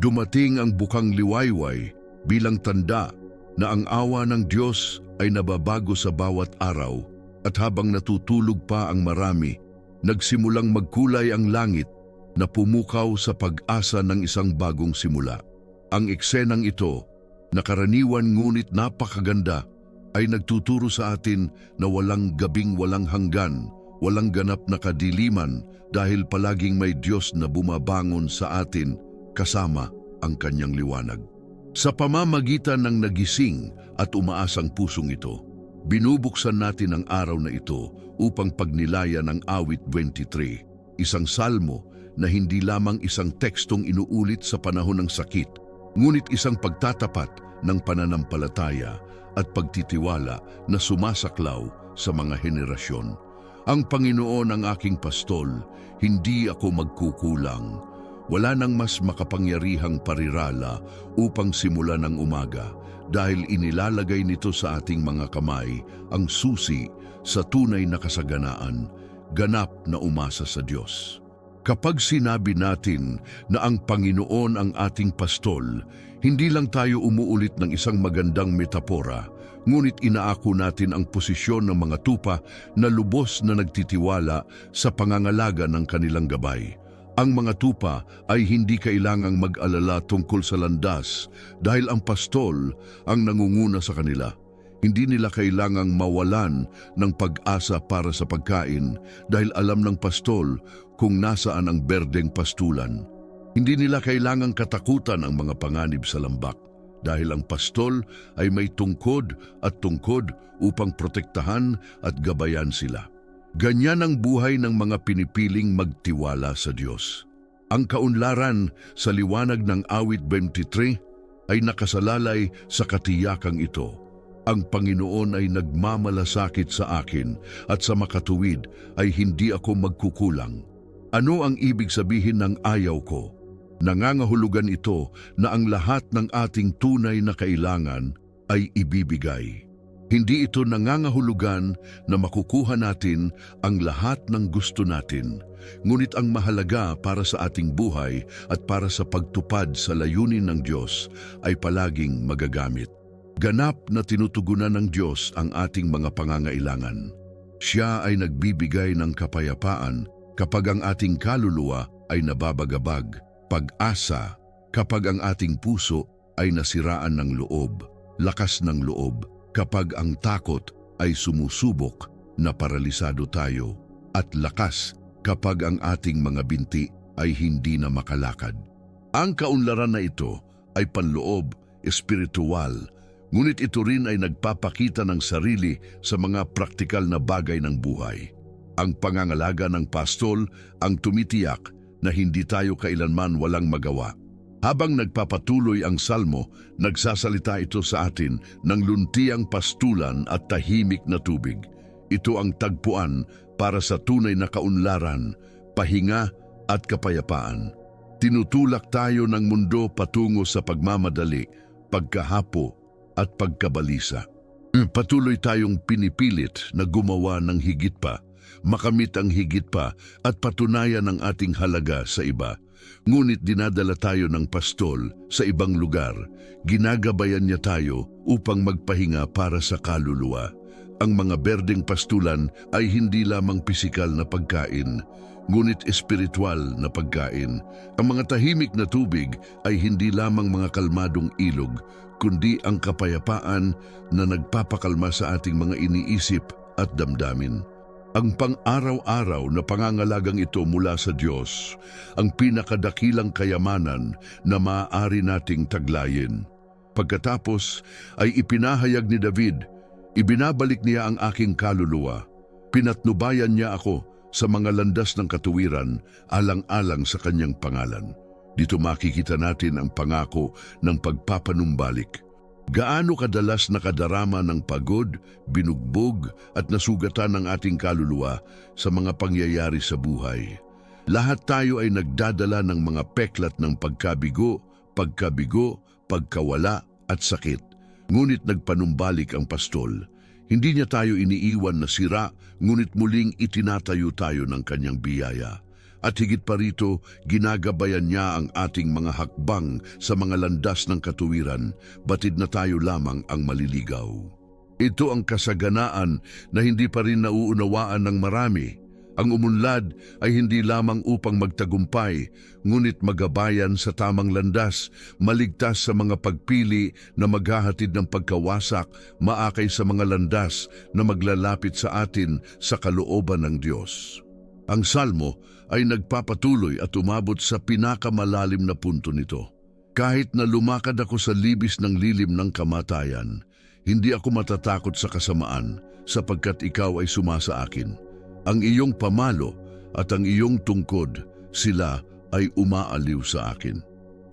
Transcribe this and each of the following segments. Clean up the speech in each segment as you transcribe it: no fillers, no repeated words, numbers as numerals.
Dumating ang bukang liwayway bilang tanda na ang awa ng Diyos ay nababago sa bawat araw, at habang natutulog pa ang marami, nagsimulang magkulay ang langit na pumukaw sa pag-asa ng isang bagong simula. Ang eksenang ito, na karaniwan ngunit napakaganda, ay nagtuturo sa atin na walang gabing walang hanggan, walang ganap na kadiliman dahil palaging may Diyos na bumabangon sa atin kasama ang kanyang liwanag. Sa pamamagitan ng nagising at umaasang pusong ito, binubuksan natin ang araw na ito upang pagnilayan ang awit 23, isang salmo na hindi lamang isang tekstong inuulit sa panahon ng sakit, ngunit isang pagtatapat ng pananampalataya at pagtitiwala na sumasaklaw sa mga henerasyon. Ang Panginoon ang aking pastol, hindi ako magkukulang. Wala nang mas makapangyarihang parirala upang simulan ang umaga dahil inilalagay nito sa ating mga kamay ang susi sa tunay na kasaganaan, ganap na umasa sa Diyos. Kapag sinabi natin na ang Panginoon ang ating pastol, hindi lang tayo umuulit ng isang magandang metapora, ngunit inaako natin ang posisyon ng mga tupa na lubos na nagtitiwala sa pangangalaga ng kanilang gabay. Ang mga tupa ay hindi kailangang mag-alala tungkol sa landas dahil ang pastol ang nangunguna sa kanila. Hindi nila kailangang mawalan ng pag-asa para sa pagkain dahil alam ng pastol kung nasaan ang berdeng pastulan. Hindi nila kailangang katakutan ang mga panganib sa lambak dahil ang pastol ay may tungkod upang protektahan at gabayan sila. Ganyan ang buhay ng mga pinipiling magtiwala sa Diyos. Ang kaunlaran sa liwanag ng awit 23 ay nakasalalay sa katiyakang ito. Ang Panginoon ay nagmamalasakit sa akin at sa makatuwid ay hindi ako magkukulang. Ano ang ibig sabihin ng ayaw ko? Nangangahulugan ito na ang lahat ng ating tunay na kailangan ay ibibigay. Hindi ito nangangahulugan na makukuha natin ang lahat ng gusto natin, ngunit ang mahalaga para sa ating buhay at para sa pagtupad sa layunin ng Diyos ay palaging magagamit. Ganap na tinutugunan ng Diyos ang ating mga pangangailangan. Siya ay nagbibigay ng kapayapaan kapag ang ating kaluluwa ay nababagabag, pag-asa kapag ang ating puso ay nasiraan ng loob, lakas ng loob, kapag ang takot ay sumusubok na paralisado tayo, at lakas kapag ang ating mga binti ay hindi na makalakad. Ang kaunlaran na ito ay panloob, espiritual, ngunit ito rin ay nagpapakita ng sarili sa mga praktikal na bagay ng buhay. Ang pangangalaga ng pastol ang tumitiyak na hindi tayo kailanman walang magawa. Habang nagpapatuloy ang salmo, nagsasalita ito sa atin ng luntiang pastulan at tahimik na tubig. Ito ang tagpuan para sa tunay na kaunlaran, pahinga at kapayapaan. Tinutulak tayo ng mundo patungo sa pagmamadali, pagkahapo at pagkabalisa. Patuloy tayong pinipilit na gumawa ng higit pa, makamit ang higit pa at patunayan ang ating halaga sa iba. Ngunit dinadala tayo ng pastol sa ibang lugar. Ginagabayan niya tayo upang magpahinga para sa kaluluwa. Ang mga berdeng pastulan ay hindi lamang pisikal na pagkain, ngunit espiritual na pagkain. Ang mga tahimik na tubig ay hindi lamang mga kalmadong ilog, kundi ang kapayapaan na nagpapakalma sa ating mga iniisip at damdamin. Ang pang-araw-araw na pangangalagang ito mula sa Diyos, ang pinakadakilang kayamanan na maaari nating taglayin. Pagkatapos ay ipinahayag ni David, ibinabalik niya ang aking kaluluwa. Pinatnubayan niya ako sa mga landas ng katuwiran alang-alang sa kanyang pangalan. Dito makikita natin ang pangako ng pagpapanumbalik. Gaano kadalas nakadarama ng pagod, binugbog at nasugatan ng ating kaluluwa sa mga pangyayari sa buhay. Lahat tayo ay nagdadala ng mga peklat ng pagkabigo, pagkawala at sakit. Ngunit nagpanumbalik ang pastol. Hindi niya tayo iniiwan na sira, ngunit muling itinatayo tayo ng kanyang biyaya. At higit pa rito, ginagabayan niya ang ating mga hakbang sa mga landas ng katuwiran, batid na tayo lamang ang maliligaw. Ito ang kasaganaan na hindi pa rin nauunawaan ng marami. Ang umunlad ay hindi lamang upang magtagumpay, ngunit magabayan sa tamang landas, maligtas sa mga pagpili na maghahatid ng pagkawasak, maakay sa mga landas na maglalapit sa atin sa kalooban ng Diyos. Ang Salmo ay nagpapatuloy at umabot sa pinakamalalim na punto nito. Kahit na lumakad ako sa libis ng lilim ng kamatayan, hindi ako matatakot sa kasamaan sapagkat ikaw ay sumasa akin. Ang iyong pamalo at ang iyong tungkod, sila ay umaaliw sa akin.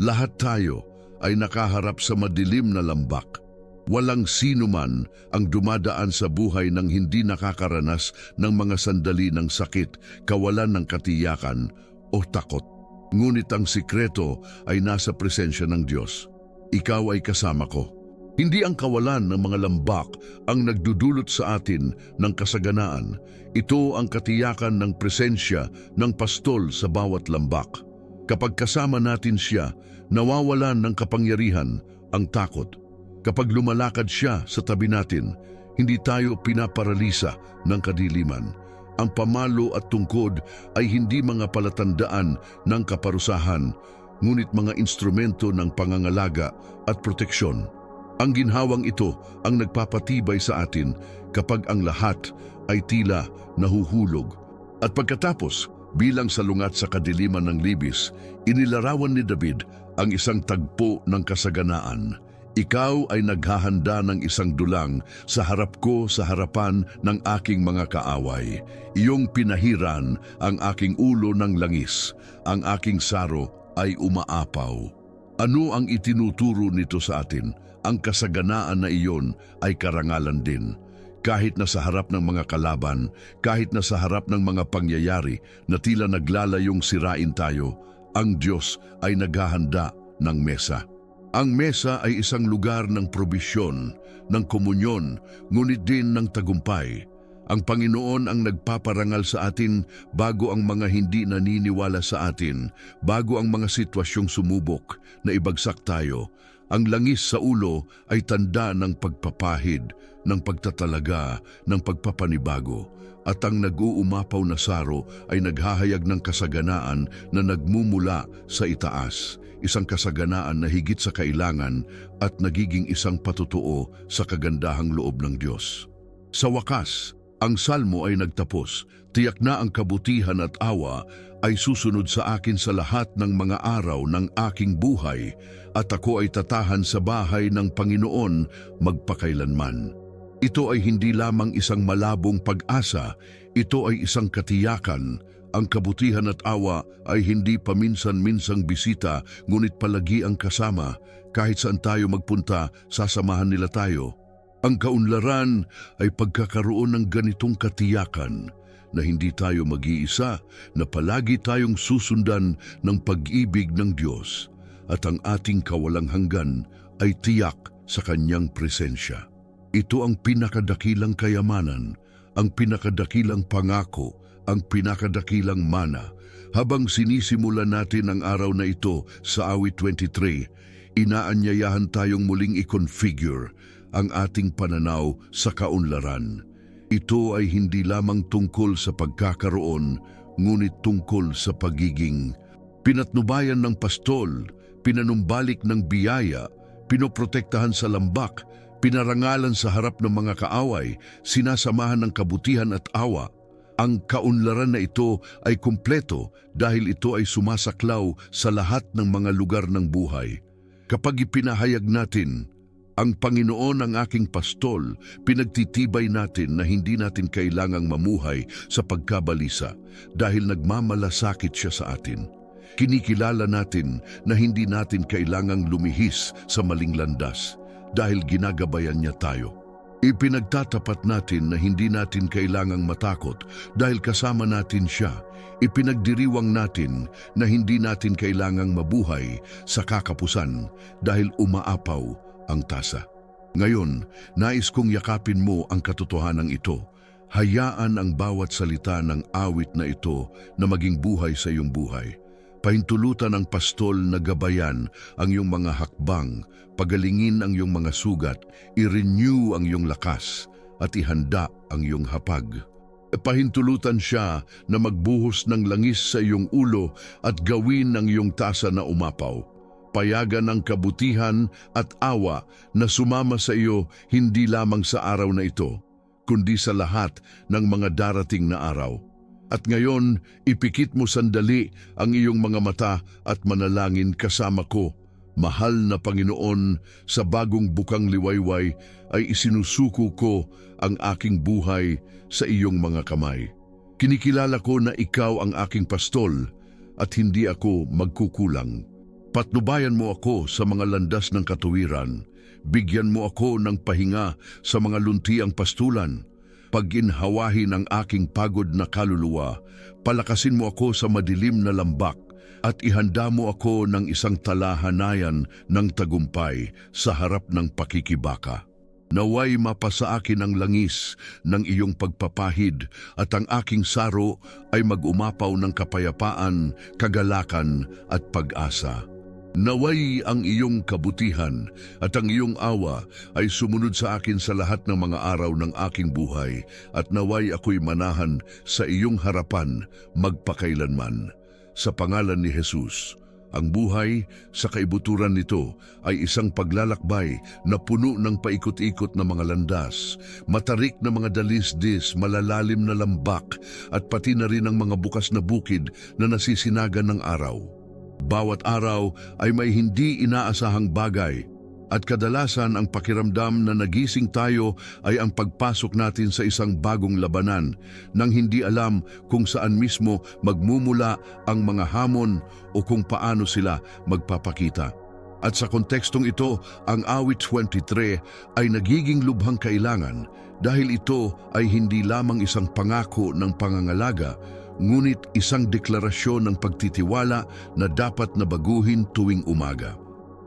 Lahat tayo ay nakaharap sa madilim na lambak. Walang sino man ang dumadaan sa buhay nang hindi nakakaranas ng mga sandali ng sakit, kawalan ng katiyakan o takot. Ngunit ang sikreto ay nasa presensya ng Diyos. Ikaw ay kasama ko. Hindi ang kawalan ng mga lambak ang nagdudulot sa atin ng kasaganaan. Ito ang katiyakan ng presensya ng pastol sa bawat lambak. Kapag kasama natin siya, nawawalan ng kapangyarihan ang takot. Kapag lumalakad siya sa tabi natin, hindi tayo pinaparalisa ng kadiliman. Ang pamalo at tungkod ay hindi mga palatandaan ng kaparusahan, ngunit mga instrumento ng pangangalaga at proteksyon. Ang ginhawang ito ang nagpapatibay sa atin kapag ang lahat ay tila nahuhulog. At pagkatapos, bilang salungat sa kadiliman ng libis, inilarawan ni David ang isang tagpo ng kasaganaan. Ikaw ay naghahanda ng isang dulang sa harap ko sa harapan ng aking mga kaaway. Iyong pinahiran ang aking ulo ng langis, ang aking saro ay umaapaw. Ano ang itinuturo nito sa atin? Ang kasaganaan na iyon ay karangalan din. Kahit na sa harap ng mga kalaban, kahit na sa harap ng mga pangyayari na tila naglalayong sirain tayo, ang Diyos ay naghahanda ng mesa. Ang mesa ay isang lugar ng probisyon, ng komunyon, ngunit din ng tagumpay. Ang Panginoon ang nagpaparangal sa atin bago ang mga hindi naniniwala sa atin, bago ang mga sitwasyong sumubok na ibagsak tayo. Ang langis sa ulo ay tanda ng pagpapahid, ng pagtatalaga, ng pagpapanibago. At ang nag-uumapaw na saro ay naghahayag ng kasaganaan na nagmumula sa itaas. Isang kasaganaan na higit sa kailangan at nagiging isang patutuo sa kagandahang loob ng Diyos. Sa wakas, ang salmo ay nagtapos. Tiyak na ang kabutihan at awa ay susunod sa akin sa lahat ng mga araw ng aking buhay at ako ay tatahan sa bahay ng Panginoon magpakailanman. Ito ay hindi lamang isang malabong pag-asa, ito ay isang katiyakan. Ang kabutihan at awa ay hindi paminsan-minsang bisita, ngunit palagi ang kasama. Kahit saan tayo magpunta, sasamahan nila tayo. Ang kaunlaran ay pagkakaroon ng ganitong katiyakan na hindi tayo mag-iisa, na palagi tayong susundan ng pag-ibig ng Diyos at ang ating kawalang hanggan ay tiyak sa Kanyang presensya. Ito ang pinakadakilang kayamanan, ang pinakadakilang pangako, ang pinakadakilang mana. Habang sinisimulan natin ang araw na ito sa awit 23, inaanyayahan tayong muling i-configure ang ating pananaw sa kaunlaran. Ito ay hindi lamang tungkol sa pagkakaroon, ngunit tungkol sa pagiging pinatnubayan ng pastol, pinanumbalik ng biyaya, pinoprotektahan sa lambak, pinarangalan sa harap ng mga kaaway, sinasamahan ng kabutihan at awa. Ang kaunlaran na ito ay kumpleto dahil ito ay sumasaklaw sa lahat ng mga lugar ng buhay. Kapag ipinahayag natin, ang Panginoon ang aking pastol, pinagtitibay natin na hindi natin kailangang mamuhay sa pagkabalisa dahil nagmamalasakit siya sa atin. Kinikilala natin na hindi natin kailangang lumihis sa maling landas dahil ginagabayan niya tayo. Ipinagtatapat natin na hindi natin kailangang matakot dahil kasama natin siya. Ipinagdiriwang natin na hindi natin kailangang mabuhay sa kakapusan dahil umaapaw ang tasa. Ngayon, nais kong yakapin mo ang katotohanan ito. Hayaan ang bawat salita ng awit na ito na maging buhay sa iyong buhay. Pahintulutan ng pastol na gabayan ang iyong mga hakbang, pagalingin ang iyong mga sugat, i-renew ang iyong lakas, at ihanda ang iyong hapag. Pahintulutan siya na magbuhos ng langis sa iyong ulo at gawin ang iyong tasa na umapaw. Payagan ang kabutihan at awa na sumama sa iyo hindi lamang sa araw na ito, kundi sa lahat ng mga darating na araw. At ngayon, ipikit mo sandali ang iyong mga mata at manalangin kasama ko. Mahal na Panginoon, sa bagong bukang liwayway ay isinusuko ko ang aking buhay sa iyong mga kamay. Kinikilala ko na ikaw ang aking pastol at hindi ako magkukulang. Patnubayan mo ako sa mga landas ng katuwiran. Bigyan mo ako ng pahinga sa mga luntiang pastulan. Pag-inhawahin ang aking pagod na kaluluwa, palakasin mo ako sa madilim na lambak at ihanda mo ako ng isang talahanayan ng tagumpay sa harap ng pakikibaka. Naway mapasa akin ang langis ng iyong pagpapahid at ang aking saro ay mag-umapaw ng kapayapaan, kagalakan at pag-asa. Naway ang iyong kabutihan at ang iyong awa ay sumunod sa akin sa lahat ng mga araw ng aking buhay at naway ako'y manahan sa iyong harapan magpakailanman. Sa pangalan ni Jesus, ang buhay sa kaibuturan nito ay isang paglalakbay na puno ng paikot-ikot na mga landas, matarik na mga dalisdis, malalalim na lambak at pati na rin ang mga bukas na bukid na nasisinagan ng araw. Bawat araw ay may hindi inaasahang bagay at kadalasan ang pakiramdam na nagising tayo ay ang pagpasok natin sa isang bagong labanan nang hindi alam kung saan mismo magmumula ang mga hamon o kung paano sila magpapakita. At sa kontekstong ito, ang awit 23 ay nagiging lubhang kailangan dahil ito ay hindi lamang isang pangako ng pangangalaga, ngunit isang deklarasyon ng pagtitiwala na dapat na baguhin tuwing umaga.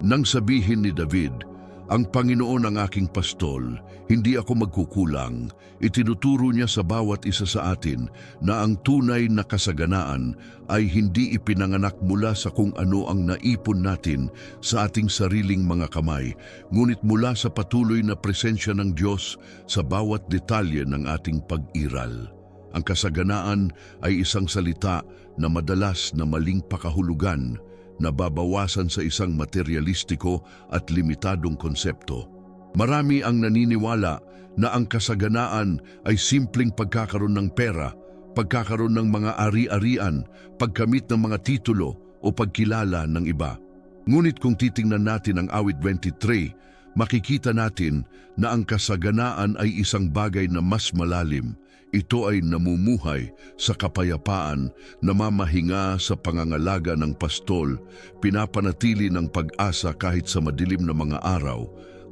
Nang sabihin ni David, "Ang Panginoon ang aking pastol, hindi ako magkukulang," itinuturo niya sa bawat isa sa atin na ang tunay na kasaganaan ay hindi ipinanganak mula sa kung ano ang naipon natin sa ating sariling mga kamay, ngunit mula sa patuloy na presensya ng Diyos sa bawat detalye ng ating pag-iral. Ang kasaganaan ay isang salita na madalas na maling pakahulugan na babawasan sa isang materialistiko at limitadong konsepto. Marami ang naniniwala na ang kasaganaan ay simpleng pagkakaroon ng pera, pagkakaroon ng mga ari-arian, pagkamit ng mga titulo o pagkilala ng iba. Ngunit kung titingnan natin ang awit 23, makikita natin na ang kasaganaan ay isang bagay na mas malalim. Ito ay namumuhay sa kapayapaan, namamahinga sa pangangalaga ng pastol, pinapanatili ng pag-asa kahit sa madilim na mga araw,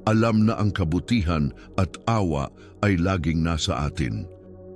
alam na ang kabutihan at awa ay laging nasa atin.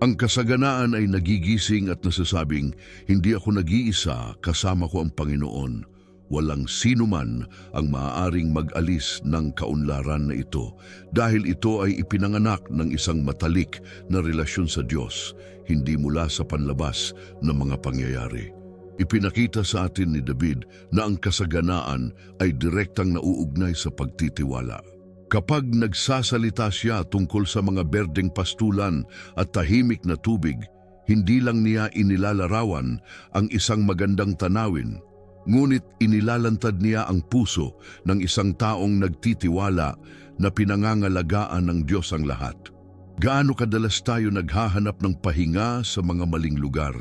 Ang kasaganaan ay nagigising at nasasabing, "Hindi ako nag-iisa, kasama ko ang Panginoon." Walang sino man ang maaaring mag-alis ng kaunlaran na ito dahil ito ay ipinanganak ng isang matalik na relasyon sa Diyos, hindi mula sa panlabas na mga pangyayari. Ipinakita sa atin ni David na ang kasaganaan ay direktang nauugnay sa pagtitiwala. Kapag nagsasalita siya tungkol sa mga berdeng pastulan at tahimik na tubig, hindi lang niya inilalarawan ang isang magandang tanawin, ngunit inilalantad niya ang puso ng isang taong nagtitiwala na pinangangalagaan ng Diyos ang lahat. Gaano kadalas tayo naghahanap ng pahinga sa mga maling lugar,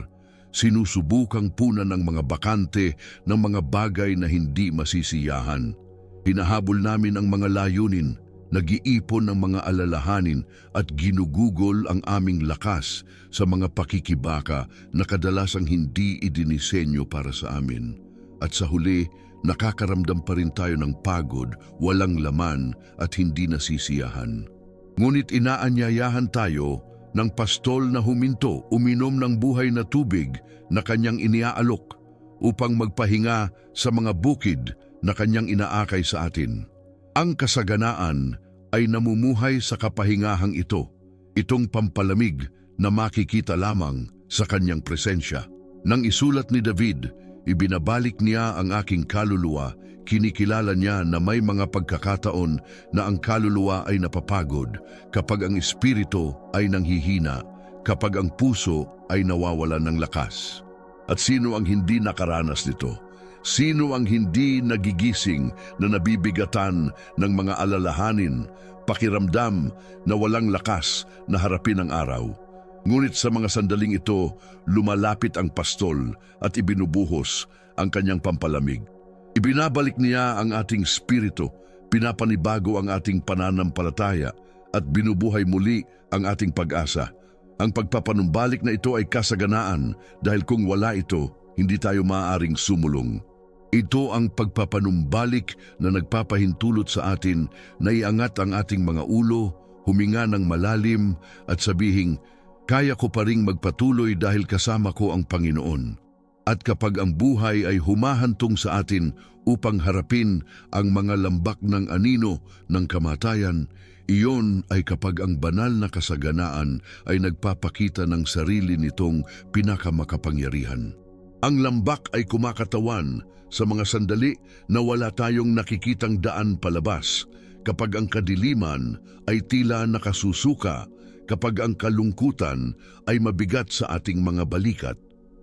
sinusubukang punan ng mga bakante ng mga bagay na hindi masisiyahan. Hinahabol namin ang mga layunin, nag-iipon ng mga alalahanin at ginugugol ang aming lakas sa mga pakikibaka na kadalasang hindi idinisenyo para sa amin. At sa huli, nakakaramdam pa rin tayo ng pagod, walang laman at hindi nasisiyahan. Ngunit inaanyayahan tayo ng pastol na huminto, uminom ng buhay na tubig na kanyang iniaalok upang magpahinga sa mga bukid na kanyang inaakay sa atin. Ang kasaganaan ay namumuhay sa kapahingahang ito, itong pampalamig na makikita lamang sa kanyang presensya. Nang isulat ni David, ibinabalik niya ang aking kaluluwa, kinikilala niya na may mga pagkakataon na ang kaluluwa ay napapagod kapag ang espiritu ay nanghihina, kapag ang puso ay nawawalan ng lakas. At sino ang hindi nakaranas nito? Sino ang hindi nagigising na nabibigatan ng mga alalahanin, pakiramdam na walang lakas na harapin ang araw? Ngunit sa mga sandaling ito, lumalapit ang pastol at ibinubuhos ang kanyang pampalamig. Ibinabalik niya ang ating spirito, pinapanibago ang ating pananampalataya at binubuhay muli ang ating pag-asa. Ang pagpapanumbalik na ito ay kasaganaan dahil kung wala ito, hindi tayo maaaring sumulong. Ito ang pagpapanumbalik na nagpapahintulot sa atin na iangat ang ating mga ulo, huminga ng malalim at sabihing, kaya ko pa ring magpatuloy dahil kasama ko ang Panginoon. At kapag ang buhay ay humahantong sa atin upang harapin ang mga lambak ng anino ng kamatayan, iyon ay kapag ang banal na kasaganaan ay nagpapakita ng sarili nitong pinakamakapangyarihan. Ang lambak ay kumakatawan sa mga sandali na wala tayong nakikitang daan palabas, kapag ang kadiliman ay tila nakasusuka, kapag ang kalungkutan ay mabigat sa ating mga balikat.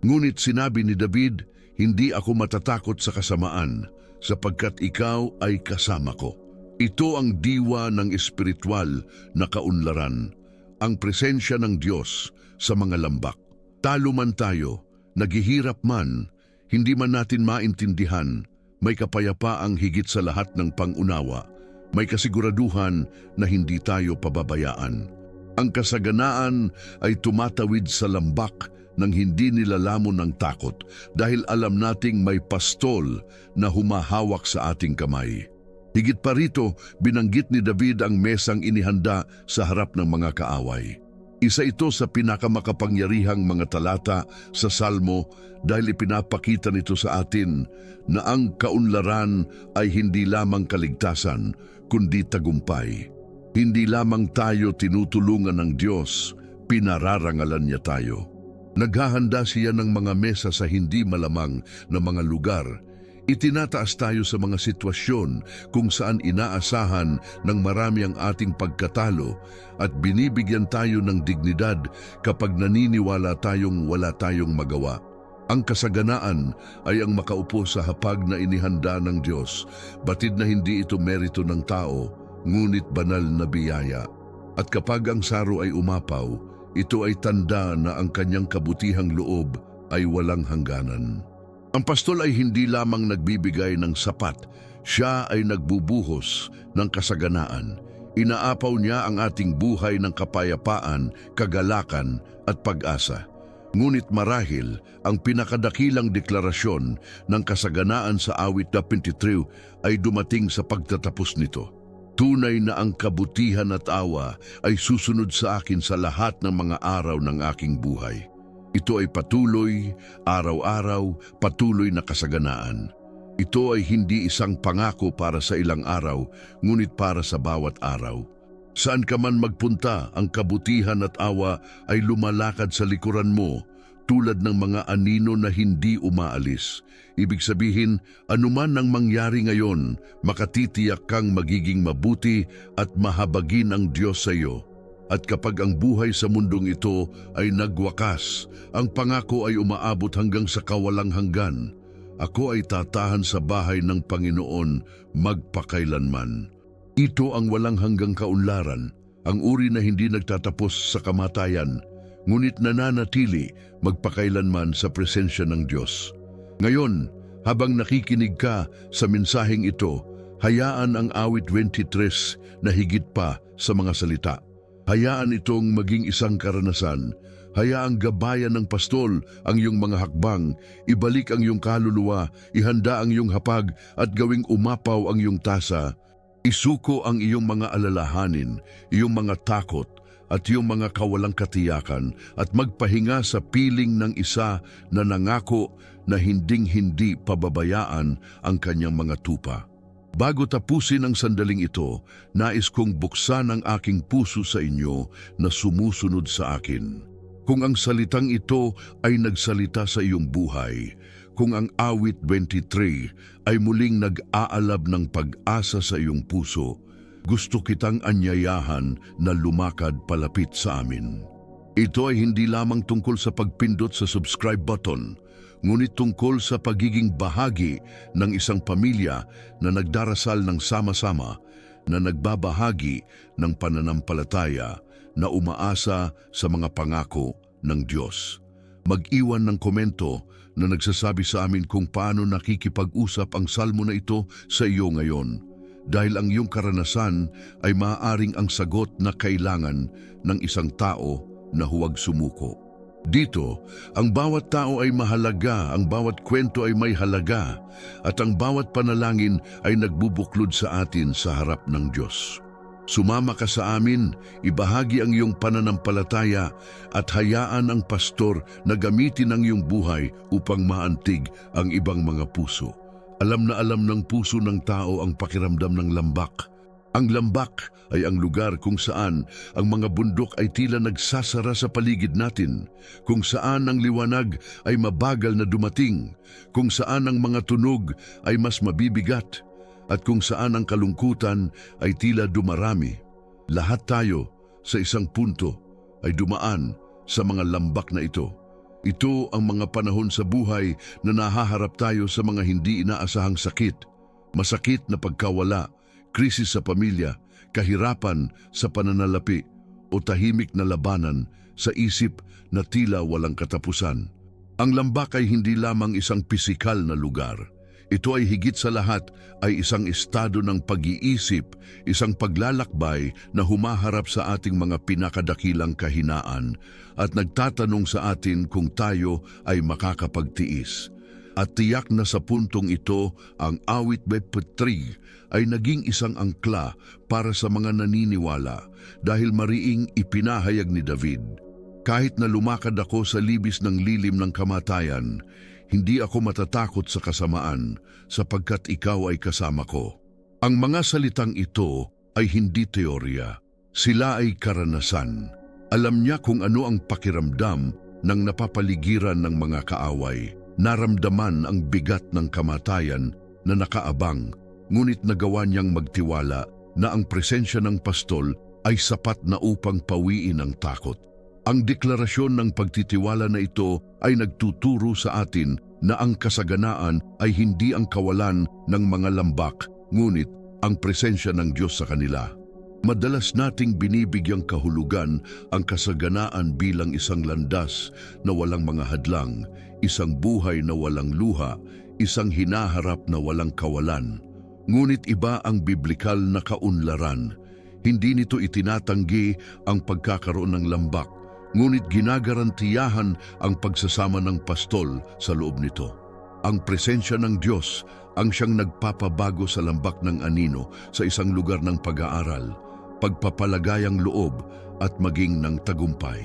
Ngunit sinabi ni David, hindi ako matatakot sa kasamaan, sapagkat ikaw ay kasama ko. Ito ang diwa ng espiritual na kaunlaran, ang presensya ng Diyos sa mga lambak. Talo man tayo, naghihirap man, hindi man natin maintindihan, may kapayapaang higit sa lahat ng pangunawa, may kasiguraduhan na hindi tayo pababayaan. Ang kasaganaan ay tumatawid sa lambak nang hindi nilalamon ng takot dahil alam nating may pastol na humahawak sa ating kamay. Higit pa rito, binanggit ni David ang mesang inihanda sa harap ng mga kaaway. Isa ito sa pinakamakapangyarihang mga talata sa Salmo dahil ipinapakita nito sa atin na ang kaunlaran ay hindi lamang kaligtasan, kundi tagumpay. Hindi lamang tayo tinutulungan ng Diyos, pinararangalan niya tayo. Naghahanda siya ng mga mesa sa hindi malamang na mga lugar. Itinataas tayo sa mga sitwasyon kung saan inaasahan ng marami ang ating pagkatalo at binibigyan tayo ng dignidad kapag naniniwala tayong wala tayong magawa. Ang kasaganaan ay ang makaupo sa hapag na inihanda ng Diyos, batid na hindi ito merito ng tao, ngunit banal na biyaya. At kapag ang saro ay umapaw, ito ay tanda na ang kanyang kabutihang loob ay walang hangganan. Ang pastol ay hindi lamang nagbibigay ng sapat, siya ay nagbubuhos ng kasaganaan. Inaapaw niya ang ating buhay ng kapayapaan, kagalakan at pag-asa. Ngunit marahil, ang pinakadakilang deklarasyon ng kasaganaan sa awit 23 ay dumating sa pagtatapos nito. Tunay na ang kabutihan at awa ay susunod sa akin sa lahat ng mga araw ng aking buhay. Ito ay patuloy, araw-araw, patuloy na kasaganaan. Ito ay hindi isang pangako para sa ilang araw, ngunit para sa bawat araw. Saan ka man magpunta, ang kabutihan at awa ay lumalakad sa likuran mo, tulad ng mga anino na hindi umaalis. Ibig sabihin, anuman ang mangyari ngayon, makatitiyak kang magiging mabuti at mahabagin ang Diyos sa iyo. At kapag ang buhay sa mundong ito ay nagwakas, ang pangako ay umaabot hanggang sa kawalang hanggan. Ako ay tatahan sa bahay ng Panginoon magpakailanman. Ito ang walang hanggang kaunlaran, ang uri na hindi nagtatapos sa kamatayan, ngunit nananatili magpakailanman sa presensya ng Diyos. Ngayon, habang nakikinig ka sa mensaheng ito, hayaan ang awit 23 na higit pa sa mga salita. Hayaan itong maging isang karanasan. Hayaang gabayan ng pastol ang iyong mga hakbang, ibalik ang iyong kaluluwa, ihanda ang iyong hapag at gawing umapaw ang iyong tasa. Isuko ang iyong mga alalahanin, iyong mga takot at iyong mga kawalang katiyakan at magpahinga sa piling ng isa na nangako na hinding-hindi pababayaan ang kanyang mga tupa. Bago tapusin ang sandaling ito, nais kong buksan ang aking puso sa inyo na sumusunod sa akin. Kung ang salitang ito ay nagsalita sa iyong buhay, kung ang awit 23 ay muling nag-aalab ng pag-asa sa iyong puso, gusto kitang anyayahan na lumakad palapit sa amin. Ito ay hindi lamang tungkol sa pagpindot sa subscribe button, ngunit tungkol sa pagiging bahagi ng isang pamilya na nagdarasal ng sama-sama, na nagbabahagi ng pananampalataya, na umaasa sa mga pangako ng Diyos. Mag-iwan ng komento na nagsasabi sa amin kung paano nakikipag-usap ang salmo na ito sa iyo ngayon, dahil ang iyong karanasan ay maaaring ang sagot na kailangan ng isang tao na huwag sumuko. Dito, ang bawat tao ay mahalaga, ang bawat kwento ay may halaga, at ang bawat panalangin ay nagbubuklod sa atin sa harap ng Diyos. Sumama ka sa amin, ibahagi ang iyong pananampalataya at hayaan ang pastor na gamitin ang iyong buhay upang maantig ang ibang mga puso. Alam na alam ng puso ng tao ang pakiramdam ng lambak. Ang lambak ay ang lugar kung saan ang mga bundok ay tila nagsasara sa paligid natin, kung saan ang liwanag ay mabagal na dumating, kung saan ang mga tunog ay mas mabibigat, at kung saan ang kalungkutan ay tila dumarami. Lahat tayo sa isang punto ay dumaan sa mga lambak na ito. Ito ang mga panahon sa buhay na nahaharap tayo sa mga hindi inaasahang sakit, masakit na pagkawala, krisis sa pamilya, kahirapan sa pananalapi, o tahimik na labanan sa isip na tila walang katapusan. Ang lambak ay hindi lamang isang pisikal na lugar. Ito ay higit sa lahat ay isang estado ng pag-iisip, isang paglalakbay na humaharap sa ating mga pinakadakilang kahinaan at nagtatanong sa atin kung tayo ay makakapagtiis. At tiyak na sa puntong ito, ang awit 23 ay naging isang angkla para sa mga naniniwala dahil mariing ipinahayag ni David, "Kahit na lumakad ako sa libis ng lilim ng kamatayan, hindi ako matatakot sa kasamaan sapagkat ikaw ay kasama ko." Ang mga salitang ito ay hindi teorya. Sila ay karanasan. Alam niya kung ano ang pakiramdam ng napapaligiran ng mga kaaway. Naramdaman ang bigat ng kamatayan na nakaabang, ngunit nagawa niyang magtiwala na ang presensya ng pastol ay sapat na upang pawiin ang takot. Ang deklarasyon ng pagtitiwala na ito ay nagtuturo sa atin na ang kasaganaan ay hindi ang kawalan ng mga lambak, ngunit ang presensya ng Diyos sa kanila. Madalas nating binibigyang kahulugan ang kasaganaan bilang isang landas na walang mga hadlang, isang buhay na walang luha, isang hinaharap na walang kawalan. Ngunit iba ang biblikal na kaunlaran. Hindi nito itinatanggi ang pagkakaroon ng lambak, ngunit ginagarantiyahan ang pagsasama ng pastol sa loob nito. Ang presensya ng Diyos ang siyang nagpapabago sa lambak ng anino sa isang lugar ng pag-aaral, pagpapalagayang loob at maging ng tagumpay.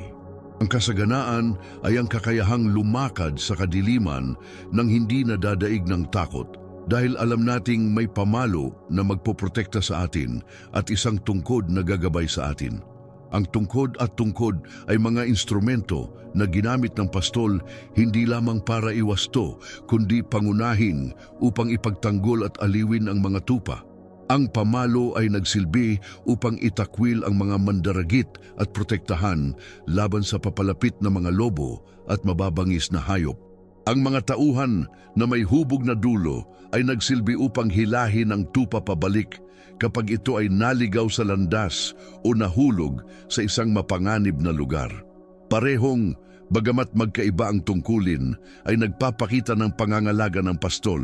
Ang kasaganaan ay ang kakayahang lumakad sa kadiliman nang hindi nadadaig ng takot dahil alam nating may pamalo na magpoprotekta sa atin at isang tungkod na gagabay sa atin. Ang tungkod at tungkod ay mga instrumento na ginamit ng pastol hindi lamang para iwasto, kundi pangunahin upang ipagtanggol at aliwin ang mga tupa. Ang pamalo ay nagsilbi upang itakwil ang mga mandaragit at protektahan laban sa papalapit na mga lobo at mababangis na hayop. Ang mga tauhan na may hubog na dulo ay nagsilbi upang hilahin ang tupa pabalik kapag ito ay naligaw sa landas o nahulog sa isang mapanganib na lugar. Parehong, bagamat magkaiba ang tungkulin, ay nagpapakita ng pangangalaga ng pastol.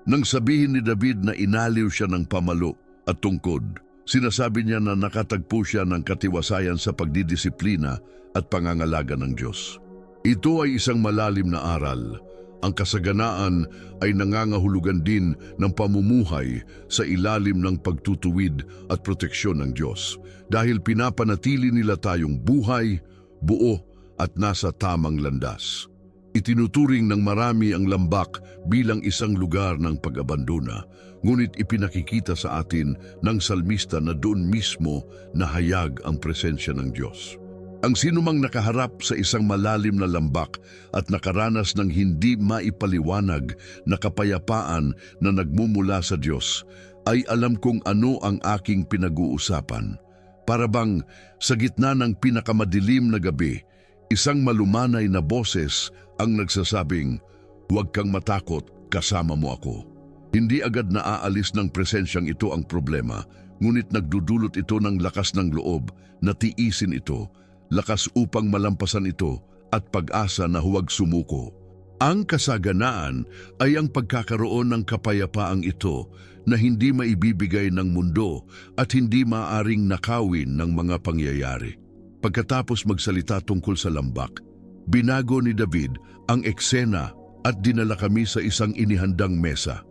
Nang sabihin ni David na inaliw siya ng pamalo at tungkod, sinasabi niya na nakatagpo siya ng katiwasayan sa pagdidisiplina at pangangalaga ng Diyos. Ito ay isang malalim na aral. Ang kasaganaan ay nangangahulugan din ng pamumuhay sa ilalim ng pagtutuwid at proteksyon ng Diyos dahil pinapanatili nila tayong buhay, buo at nasa tamang landas. Itinuturing ng marami ang lambak bilang isang lugar ng pag-abandona, ngunit ipinakikita sa atin ng salmista na doon mismo nahayag ang presensya ng Diyos. Ang sinumang nakaharap sa isang malalim na lambak at nakaranas ng hindi maipaliwanag na kapayapaan na nagmumula sa Diyos, ay alam kung ano ang aking pinag-uusapan. Para bang sa gitna ng pinakamadilim na gabi, isang malumanay na boses ang nagsasabing, "Huwag kang matakot, kasama mo ako." Hindi agad naaalis ng presensyang ito ang problema, ngunit nagdudulot ito ng lakas ng loob na tiisin ito, lakas upang malampasan ito at pag-asa na huwag sumuko. Ang kasaganaan ay ang pagkakaroon ng kapayapaang ito na hindi maibibigay ng mundo at hindi maaring nakawin ng mga pangyayari. Pagkatapos magsalita tungkol sa lambak, binago ni David ang eksena at dinala kami sa isang inihandang mesa.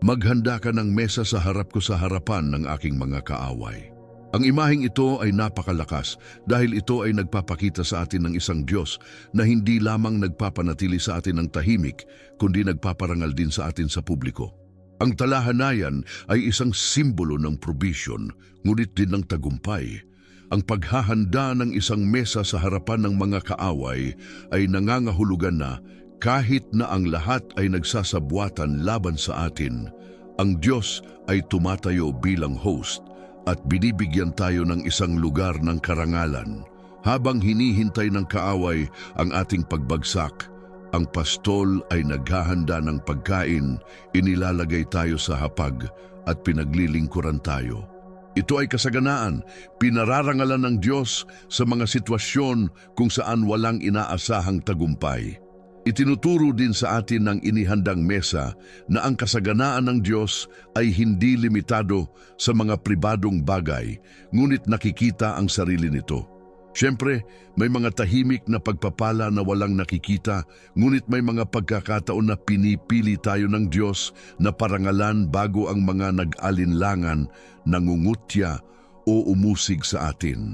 "Maghanda ka ng mesa sa harap ko sa harapan ng aking mga kaaway." Ang imaheng ito ay napakalakas dahil ito ay nagpapakita sa atin ng isang Diyos na hindi lamang nagpapanatili sa atin ng tahimik, kundi nagpaparangal din sa atin sa publiko. Ang talahanayan ay isang simbolo ng provision, ngunit din ng tagumpay. Ang paghahanda ng isang mesa sa harapan ng mga kaaway ay nangangahulugan na kahit na ang lahat ay nagsasabwatan laban sa atin, ang Diyos ay tumatayo bilang host at binibigyan tayo ng isang lugar ng karangalan. Habang hinihintay ng kaaway ang ating pagbagsak, ang pastol ay naghahanda ng pagkain, inilalagay tayo sa hapag at pinaglilingkuran tayo. Ito ay kasaganaan, pinararangalan ng Diyos sa mga sitwasyon kung saan walang inaasahang tagumpay. Itinuturo din sa atin ng inihandang mesa na ang kasaganaan ng Diyos ay hindi limitado sa mga pribadong bagay, ngunit nakikita ang sarili nito. Siyempre, may mga tahimik na pagpapala na walang nakikita, ngunit may mga pagkakataon na pinipili tayo ng Diyos na parangalan bago ang mga nag-alinlangan, nangungutya o umusig sa atin.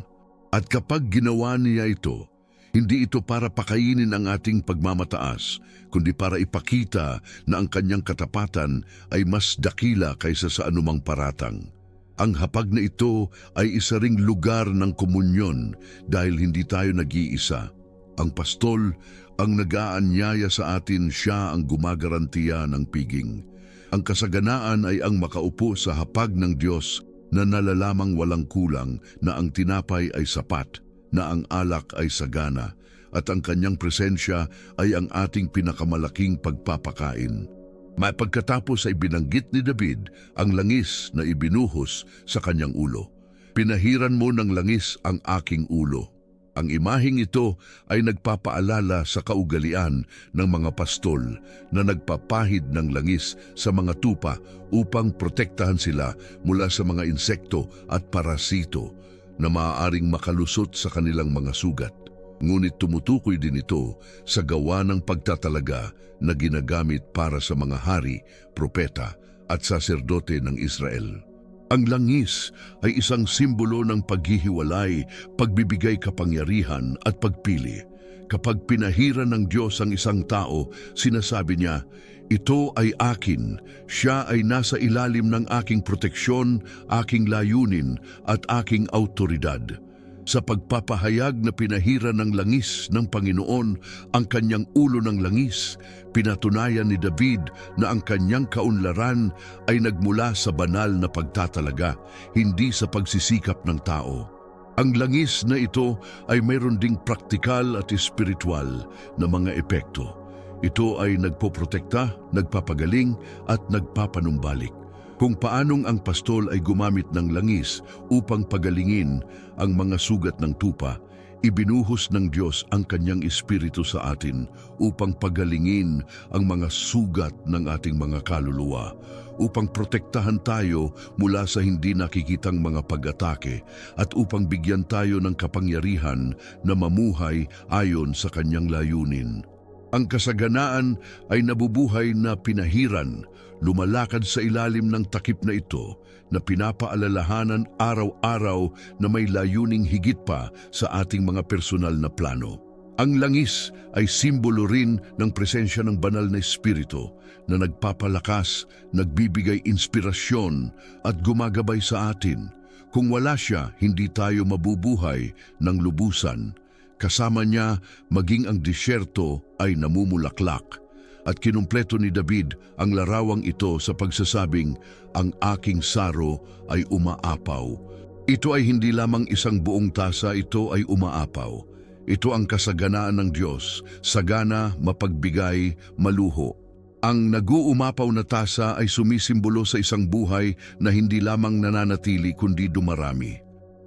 At kapag ginawa niya ito, hindi ito para pakainin ang ating pagmamataas, kundi para ipakita na ang kanyang katapatan ay mas dakila kaysa sa anumang paratang. Ang hapag na ito ay isa ring lugar ng komunyon dahil hindi tayo nag-iisa. Ang pastol ang nag-aanyaya sa atin, siya ang gumagarantiya ng piging. Ang kasaganaan ay ang makaupo sa hapag ng Diyos na nalalamang walang kulang, na ang tinapay ay sapat, na ang alak ay sagana, at ang kanyang presensya ay ang ating pinakamalaking pagpapakain. Pagkatapos ay binanggit ni David ang langis na ibinuhos sa kanyang ulo. "Pinahiran mo ng langis ang aking ulo." Ang imaheng ito ay nagpapaalala sa kaugalian ng mga pastol na nagpapahid ng langis sa mga tupa upang protektahan sila mula sa mga insekto at parasito na maaaring makalusot sa kanilang mga sugat. Ngunit tumutukoy din ito sa gawa ng pagtatalaga na ginagamit para sa mga hari, propeta at saserdote ng Israel. Ang langis ay isang simbolo ng paghihiwalay, pagbibigay kapangyarihan at pagpili. Kapag pinahiran ng Diyos ang isang tao, sinasabi niya, "Ito ay akin, siya ay nasa ilalim ng aking proteksyon, aking layunin at aking autoridad." Sa pagpapahayag na pinahiran ng langis ng Panginoon ang kanyang ulo ng langis, pinatunayan ni David na ang kanyang kaunlaran ay nagmula sa banal na pagtatalaga, hindi sa pagsisikap ng tao. Ang langis na ito ay mayroon ding praktikal at espiritual na mga epekto. Ito ay nagpoprotekta, nagpapagaling at nagpapanumbalik. Kung paanong ang pastol ay gumamit ng langis upang pagalingin ang mga sugat ng tupa, ibinuhos ng Diyos ang kanyang espiritu sa atin upang pagalingin ang mga sugat ng ating mga kaluluwa, upang protektahan tayo mula sa hindi nakikitang mga pag-atake at upang bigyan tayo ng kapangyarihan na mamuhay ayon sa kanyang layunin. Ang kasaganaan ay nabubuhay na pinahiran, lumalakad sa ilalim ng takip na ito na pinapaalalahanan araw-araw na may layuning higit pa sa ating mga personal na plano. Ang langis ay simbolo rin ng presensya ng banal na espiritu na nagpapalakas, nagbibigay inspirasyon at gumagabay sa atin. Kung wala siya, hindi tayo mabubuhay ng lubusan. Kasama niya maging ang disyerto ay namumulaklak. At kinumpleto ni David ang larawang ito sa pagsasabing, ang aking saro ay umaapaw. Ito ay hindi lamang isang buong tasa, ito ay umaapaw. Ito ang kasaganaan ng Diyos, sagana, mapagbigay, maluho. Ang nag-uumapaw na tasa ay sumisimbolo sa isang buhay na hindi lamang nananatili kundi dumarami.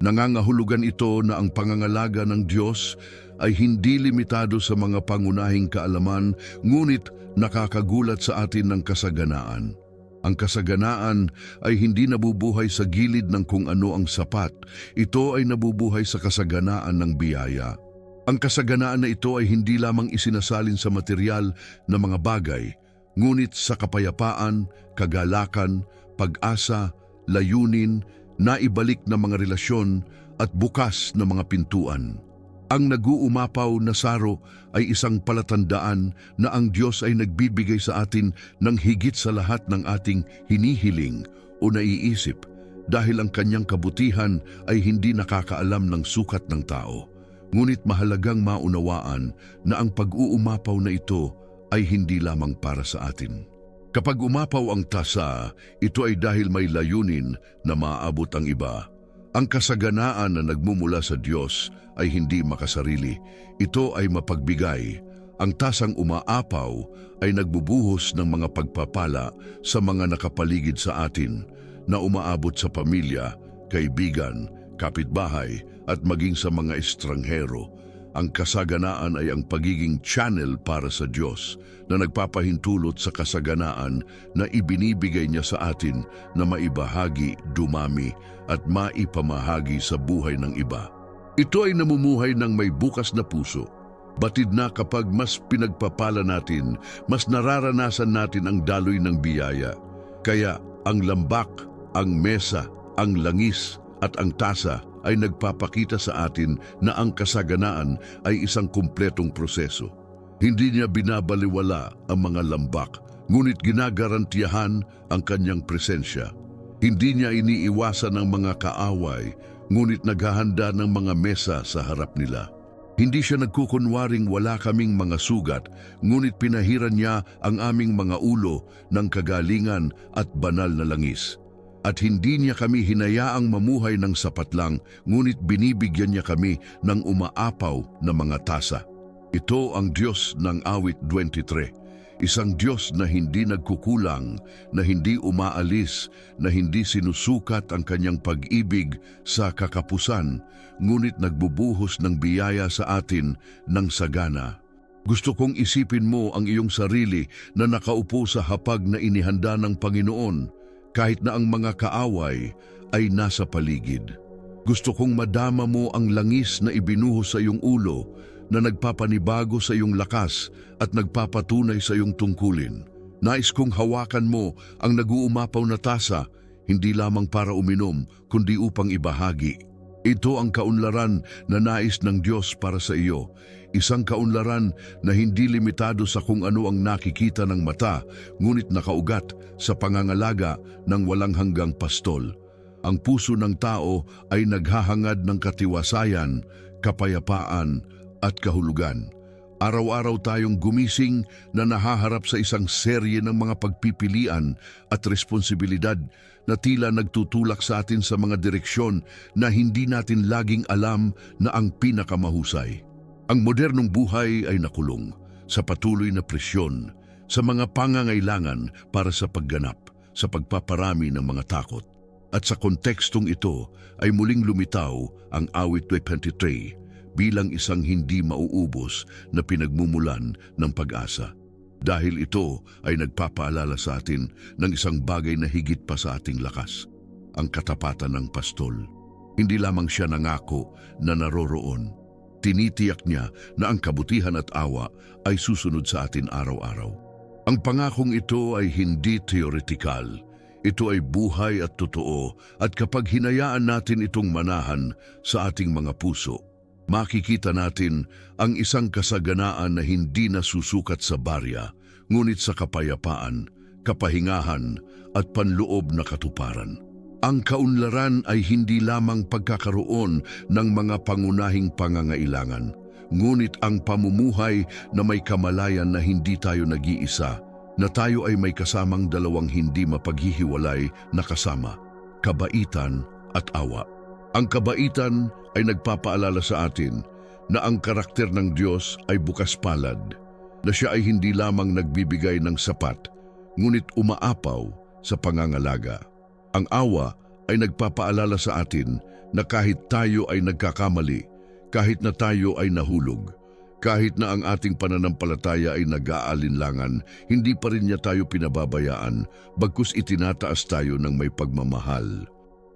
Nangangahulugan ito na ang pangangalaga ng Diyos ay hindi limitado sa mga pangunahing kaalaman, ngunit nakakagulat sa atin ng kasaganaan. Ang kasaganaan ay hindi nabubuhay sa gilid ng kung ano ang sapat. Ito ay nabubuhay sa kasaganaan ng biyaya. Ang kasaganaan na ito ay hindi lamang isinasalin sa material na mga bagay, ngunit sa kapayapaan, kagalakan, pag-asa, layunin, naibalik na mga relasyon at bukas na mga pintuan. Ang nag-uumapaw na saro ay isang palatandaan na ang Diyos ay nagbibigay sa atin ng higit sa lahat ng ating hinihiling o naiisip, dahil ang kanyang kabutihan ay hindi nakakaalam ng sukat ng tao. Ngunit mahalagang maunawaan na ang pag-uumapaw na ito ay hindi lamang para sa atin. Kapag umapaw ang tasa, ito ay dahil may layunin na maaabot ang iba. Ang kasaganaan na nagmumula sa Diyos ay hindi makasarili. Ito ay mapagbigay. Ang tasang umaapaw ay nagbubuhos ng mga pagpapala sa mga nakapaligid sa atin na umaabot sa pamilya, kaibigan, kapitbahay at maging sa mga estranghero. Ang kasaganaan ay ang pagiging channel para sa Diyos na nagpapahintulot sa kasaganaan na ibinibigay niya sa atin na maibahagi, dumami at maipamahagi sa buhay ng iba. Ito ay namumuhay ng may bukas na puso. Batid na kapag mas pinagpapala natin, mas nararanasan natin ang daloy ng biyaya. Kaya ang lambak, ang mesa, ang langis at ang tasa ay nagpapakita sa atin na ang kasaganaan ay isang kumpletong proseso. Hindi niya binabaliwala ang mga lambak, ngunit ginagarantiyahan ang kanyang presensya. Hindi niya iniiwasan ang mga kaaway, ngunit naghahanda ng mga mesa sa harap nila. Hindi siya nagkukunwaring wala kaming mga sugat, ngunit pinahiran niya ang aming mga ulo ng kagalingan at banal na langis. At hindi niya kami hinayaang mamuhay ng sapat lang, ngunit binibigyan niya kami ng umaapaw na mga tasa. Ito ang Diyos ng awit 23. Isang Diyos na hindi nagkukulang, na hindi umaalis, na hindi sinusukat ang kanyang pag-ibig sa kakapusan, ngunit nagbubuhos ng biyaya sa atin ng sagana. Gusto kong isipin mo ang iyong sarili na nakaupo sa hapag na inihanda ng Panginoon, kahit na ang mga kaaway ay nasa paligid. Gusto kong madama mo ang langis na ibinuhos sa iyong ulo, na nagpapanibago sa iyong lakas at nagpapatunay sa iyong tungkulin. Nais kong hawakan mo ang nag-uumapaw na tasa, hindi lamang para uminom, kundi upang ibahagi. Ito ang kaunlaran na nais ng Diyos para sa iyo. Isang kaunlaran na hindi limitado sa kung ano ang nakikita ng mata, ngunit nakaugat sa pangangalaga ng walang hanggang pastol. Ang puso ng tao ay naghahangad ng katiwasayan, kapayapaan at kahulugan. Araw-araw tayong gumising na nahaharap sa isang serye ng mga pagpipilian at responsibilidad na tila nagtutulak sa atin sa mga direksyon na hindi natin laging alam na ang pinakamahusay. Ang modernong buhay ay nakulong sa patuloy na presyon, sa mga pangangailangan para sa pagganap, sa pagpaparami ng mga takot. At sa kontekstong ito ay muling lumitaw ang awit 23 bilang isang hindi mauubos na pinagmumulan ng pag-asa. Dahil ito ay nagpapaalala sa atin ng isang bagay na higit pa sa ating lakas, ang katapatan ng pastol. Hindi lamang siya nangako na naroroon. Tinitiyak niya na ang kabutihan at awa ay susunod sa atin araw-araw. Ang pangakong ito ay hindi teoretikal. Ito ay buhay at totoo, at kapag hinayaan natin itong manahan sa ating mga puso, makikita natin ang isang kasaganaan na hindi nasusukat sa barya, ngunit sa kapayapaan, kapahingahan at panloob na katuparan. Ang kaunlaran ay hindi lamang pagkakaroon ng mga pangunahing pangangailangan, ngunit ang pamumuhay na may kamalayan na hindi tayo nag-iisa, na tayo ay may kasamang dalawang hindi mapaghihiwalay na kasama, kabaitan at awa. Ang kabaitan ay nagpapaalala sa atin na ang karakter ng Diyos ay bukas palad, na siya ay hindi lamang nagbibigay ng sapat, ngunit umaapaw sa pangangalaga. Ang awa ay nagpapaalala sa atin na kahit tayo ay nagkakamali, kahit na tayo ay nahulog, kahit na ang ating pananampalataya ay nag-aalinlangan, hindi pa rin niya tayo pinababayaan, bagkus itinataas tayo ng may pagmamahal.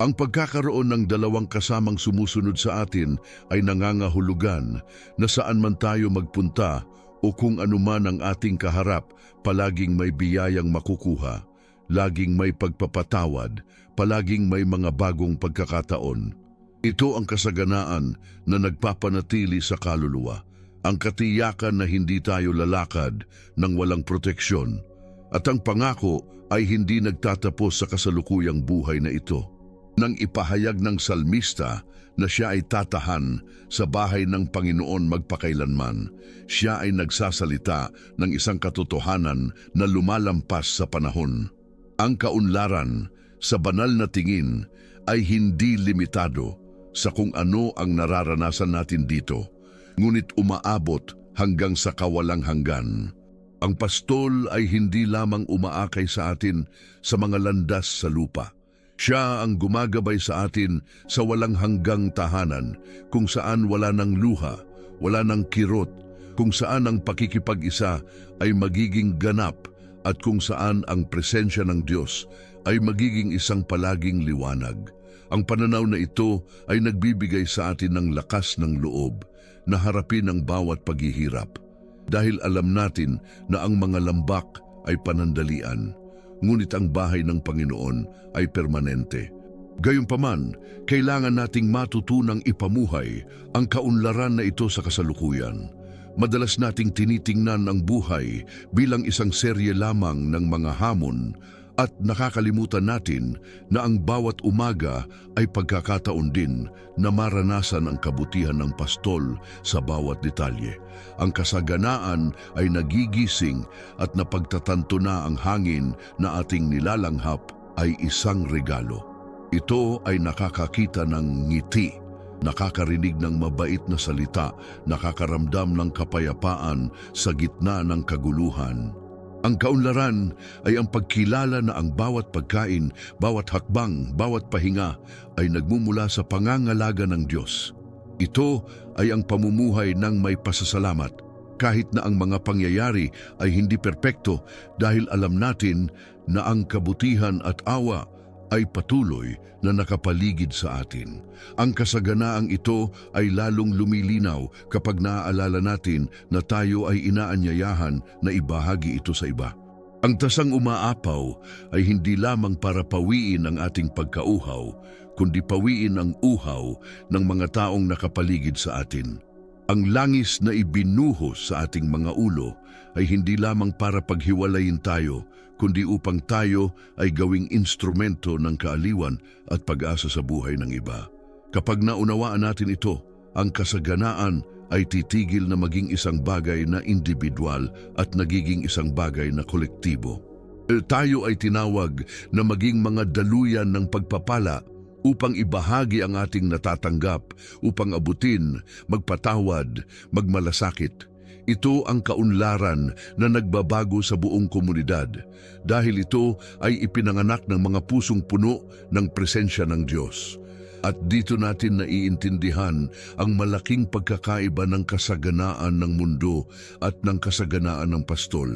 Ang pagkakaroon ng dalawang kasamang sumusunod sa atin ay nangangahulugan na saan man tayo magpunta o kung anuman ang ating kaharap, palaging may biyayang makukuha, laging may pagpapatawad, palaging may mga bagong pagkakataon. Ito ang kasaganaan na nagpapanatili sa kaluluwa, ang katiyakan na hindi tayo lalakad ng walang proteksyon, at ang pangako ay hindi nagtatapos sa kasalukuyang buhay na ito. Nang ipahayag ng salmista na siya ay tatahan sa bahay ng Panginoon magpakailanman, siya ay nagsasalita ng isang katotohanan na lumalampas sa panahon. Ang kaunlaran sa banal na tingin ay hindi limitado sa kung ano ang nararanasan natin dito, ngunit umaabot hanggang sa kawalang hanggan. Ang pastol ay hindi lamang umaakay sa atin sa mga landas sa lupa. Siya ang gumagabay sa atin sa walang hanggang tahanan, kung saan wala ng luha, wala ng kirot, kung saan ang pakikipag-isa ay magiging ganap at kung saan ang presensya ng Diyos ay magiging isang palaging liwanag. Ang pananaw na ito ay nagbibigay sa atin ng lakas ng loob na harapin ang bawat paghihirap. Dahil alam natin na ang mga lambak ay panandalian, ngunit ang bahay ng Panginoon ay permanente. Gayunpaman, kailangan nating matutunang ipamuhay ang kaunlaran na ito sa kasalukuyan. Madalas nating tinitingnan ang buhay bilang isang serye lamang ng mga hamon at nakakalimutan natin na ang bawat umaga ay pagkakataon din na maranasan ang kabutihan ng pastol sa bawat detalye. Ang kasaganaan ay nagigising at napagtatanto na ang hangin na ating nilalanghap ay isang regalo. Ito ay nakakakita ng ngiti, nakakarinig ng mabait na salita, nakakaramdam ng kapayapaan sa gitna ng kaguluhan. Ang kaunlaran ay ang pagkilala na ang bawat pagkain, bawat hakbang, bawat pahinga ay nagmumula sa pangangalaga ng Diyos. Ito ay ang pamumuhay ng may pasasalamat, kahit na ang mga pangyayari ay hindi perpekto, dahil alam natin na ang kabutihan at awa ay patuloy na nakapaligid sa atin. Ang kasaganaang ito ay lalong lumilinaw kapag naaalala natin na tayo ay inaanyayahan na ibahagi ito sa iba. Ang tasang umaapaw ay hindi lamang para pawiin ang ating pagkauhaw, kundi pawiin ang uhaw ng mga taong nakapaligid sa atin. Ang langis na ibinuhos sa ating mga ulo ay hindi lamang para paghiwalayin tayo, kundi upang tayo ay gawing instrumento ng kaaliwan at pag-asa sa buhay ng iba. Kapag naunawaan natin ito, ang kasaganaan ay titigil na maging isang bagay na individual at nagiging isang bagay na kolektibo. Tayo ay tinawag na maging mga daluyan ng pagpapala upang ibahagi ang ating natatanggap, upang abutin, magpatawad, magmalasakit. Ito ang kaunlaran na nagbabago sa buong komunidad, dahil ito ay ipinanganak ng mga pusong puno ng presensya ng Diyos. At dito natin naiintindihan ang malaking pagkakaiba ng kasaganaan ng mundo at ng kasaganaan ng pastol.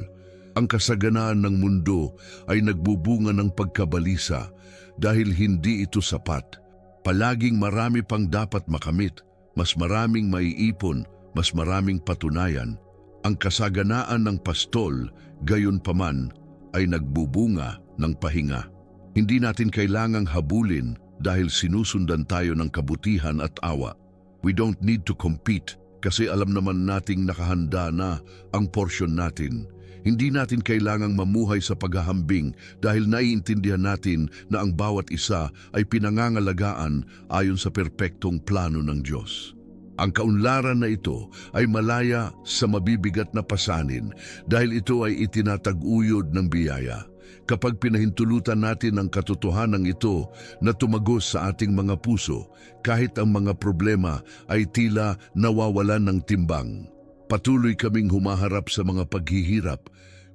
Ang kasaganaan ng mundo ay nagbubunga ng pagkabalisa dahil hindi ito sapat. Palaging marami pang dapat makamit, mas maraming maiipon, mas maraming patunayan. Ang kasaganaan ng pastol, gayon paman, ay nagbubunga ng pahinga. Hindi natin kailangang habulin dahil sinusundan tayo ng kabutihan at awa. We don't need to compete kasi alam naman nating nakahanda na ang porsyon natin. Hindi natin kailangang mamuhay sa paghahambing dahil naiintindihan natin na ang bawat isa ay pinangangalagaan ayon sa perpektong plano ng Diyos. Ang kaunlaran na ito ay malaya sa mabibigat na pasanin dahil ito ay itinatag-uyod ng biyaya. Kapag pinahintulutan natin ang katotohanan ito na tumagos sa ating mga puso, kahit ang mga problema ay tila nawawalan ng timbang. Patuloy kaming humaharap sa mga paghihirap,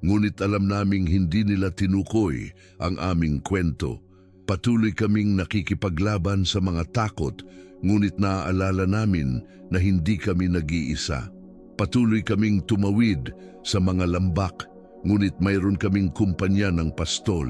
ngunit alam naming hindi nila tinukoy ang aming kwento. Patuloy kaming nakikipaglaban sa mga takot, ngunit naaalala namin na hindi kami nag-iisa. Patuloy kaming tumawid sa mga lambak, ngunit mayroon kaming kumpanya ng pastol.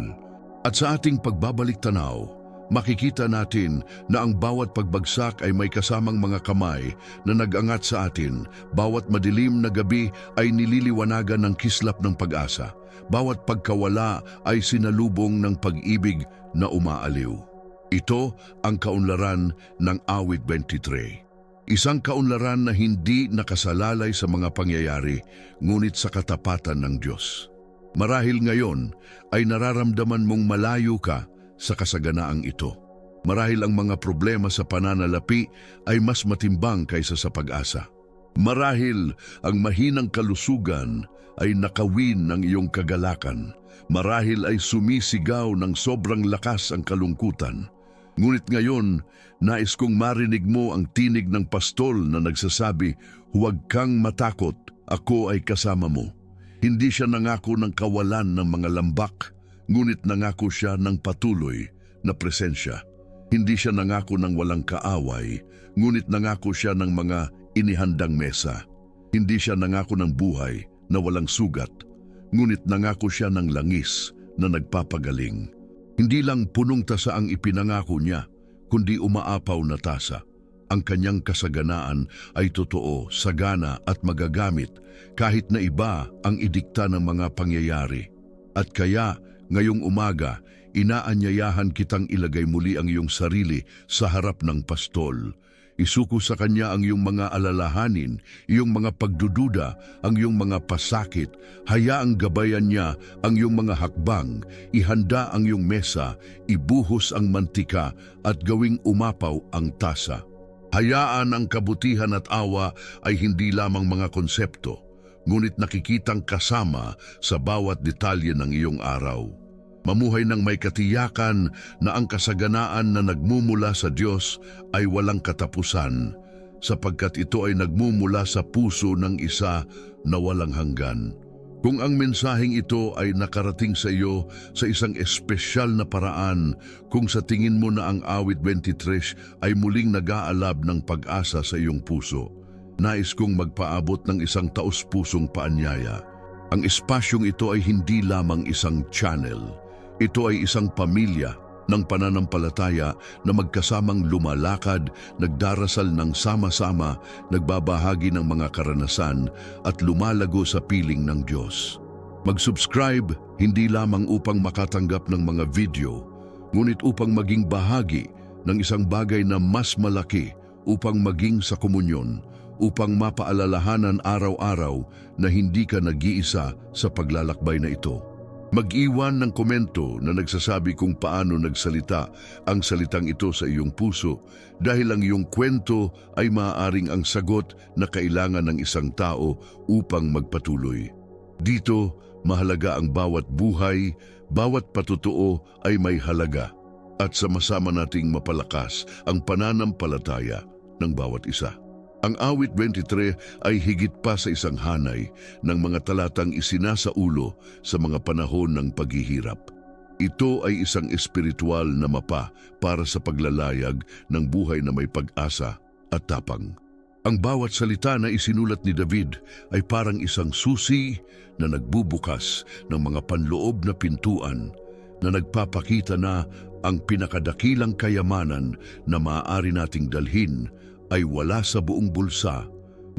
At sa ating pagbabalik tanaw, makikita natin na ang bawat pagbagsak ay may kasamang mga kamay na nag-angat sa atin. Bawat madilim na gabi ay nililiwanagan ng kislap ng pag-asa. Bawat pagkawala ay sinalubong ng pag-ibig na umaaliw. Ito ang kaunlaran ng Awit 23. Isang kaunlaran na hindi nakasalalay sa mga pangyayari, ngunit sa katapatan ng Diyos. Marahil ngayon ay nararamdaman mong malayo ka sa kasaganaang ito. Marahil ang mga problema sa pananalapi ay mas matimbang kaysa sa pag-asa. Marahil ang mahinang kalusugan ay nakawin ng iyong kagalakan. Marahil ay sumisigaw ng sobrang lakas ang kalungkutan. Ngunit ngayon, nais kong marinig mo ang tinig ng pastol na nagsasabi, "Huwag kang matakot, ako ay kasama mo." Hindi siya nangako ng kawalan ng mga lambak, ngunit nangako siya ng patuloy na presensya. Hindi siya nangako ng walang kaaway, ngunit nangako siya ng mga inihandang mesa. Hindi siya nangako ng buhay na walang sugat, ngunit nangako siya ng langis na nagpapagaling. Hindi lang punong tasa ang ipinangako niya, kundi umaapaw na tasa. Ang kanyang kasaganaan ay totoo, sagana at magagamit kahit na iba ang idikta ng mga pangyayari. At kaya, ngayong umaga, inaanyayahan kitang ilagay muli ang iyong sarili sa harap ng pastol. Isuko sa kanya ang iyong mga alalahanin, iyong mga pagdududa, ang iyong mga pasakit. Hayaang gabayan niya ang iyong mga hakbang, ihanda ang iyong mesa, ibuhos ang mantika at gawing umapaw ang tasa. Hayaan ang kabutihan at awa ay hindi lamang mga konsepto, ngunit nakikitang kasama sa bawat detalye ng iyong araw. Mamuhay ng may katiyakan na ang kasaganaan na nagmumula sa Diyos ay walang katapusan, sapagkat ito ay nagmumula sa puso ng isa na walang hanggan. Kung ang mensaheng ito ay nakarating sa iyo sa isang espesyal na paraan, kung sa tingin mo na ang Awit 23 ay muling nag-aalab ng pag-asa sa iyong puso, nais kong magpaabot ng isang taos-pusong paanyaya. Ang espasyong ito ay hindi lamang isang channel. Ito ay isang pamilya ng pananampalataya na magkasamang lumalakad, nagdarasal ng sama-sama, nagbabahagi ng mga karanasan at lumalago sa piling ng Diyos. Mag-subscribe hindi lamang upang makatanggap ng mga video, ngunit upang maging bahagi ng isang bagay na mas malaki, upang maging sa komunyon, upang mapaalalahanan araw-araw na hindi ka nag-iisa sa paglalakbay na ito. Mag-iwan ng komento na nagsasabi kung paano nagsalita ang salitang ito sa iyong puso dahil ang iyong kwento ay maaaring ang sagot na kailangan ng isang tao upang magpatuloy. Dito, mahalaga ang bawat buhay, bawat patutuo ay may halaga at sama-sama nating mapalakas ang pananampalataya ng bawat isa. Ang Awit 23 ay higit pa sa isang hanay ng mga talatang isinasaulo sa mga panahon ng paghihirap. Ito ay isang espiritual na mapa para sa paglalayag ng buhay na may pag-asa at tapang. Ang bawat salita na isinulat ni David ay parang isang susi na nagbubukas ng mga panloob na pintuan na nagpapakita na ang pinakadakilang kayamanan na maaari nating dalhin ay wala sa buong bulsa,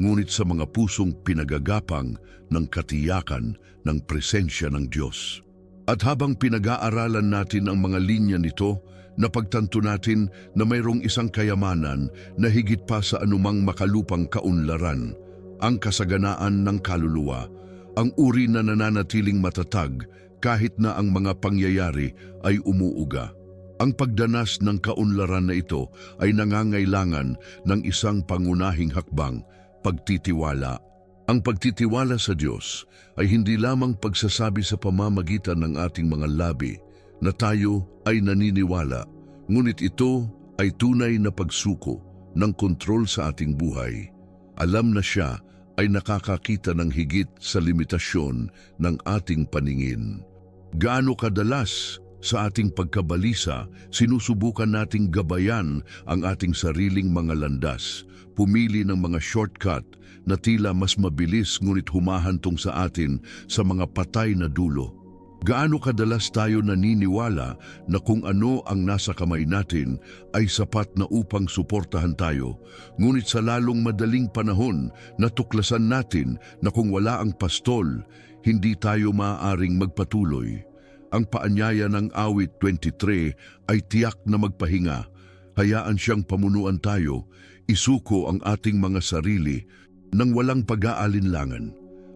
ngunit sa mga pusong pinagagapang ng katiyakan ng presensya ng Diyos. At habang pinag-aaralan natin ang mga linya nito, napagtanto natin na mayroong isang kayamanan na higit pa sa anumang makalupang kaunlaran, ang kasaganaan ng kaluluwa, ang uri na nananatiling matatag kahit na ang mga pangyayari ay umuuga. Ang pagdanas ng kaunlaran na ito ay nangangailangan ng isang pangunahing hakbang, pagtitiwala. Ang pagtitiwala sa Diyos ay hindi lamang pagsasabi sa pamamagitan ng ating mga labi na tayo ay naniniwala, ngunit ito ay tunay na pagsuko ng kontrol sa ating buhay. Alam na siya ay nakakakita ng higit sa limitasyon ng ating paningin. Gaano kadalas sa ating pagkabalisa, sinusubukan nating gabayan ang ating sariling mga landas, pumili ng mga shortcut na tila mas mabilis ngunit humahantong sa atin sa mga patay na dulo. Gaano kadalas tayo naniniwala na kung ano ang nasa kamay natin ay sapat na upang suportahan tayo, ngunit sa lalong madaling panahon natuklasan natin na kung wala ang pastol, hindi tayo maaaring magpatuloy. Ang paanyaya ng awit 23 ay tiyak na magpahinga. Hayaan siyang pamunuan tayo, isuko ang ating mga sarili nang walang pag-aalinlangan.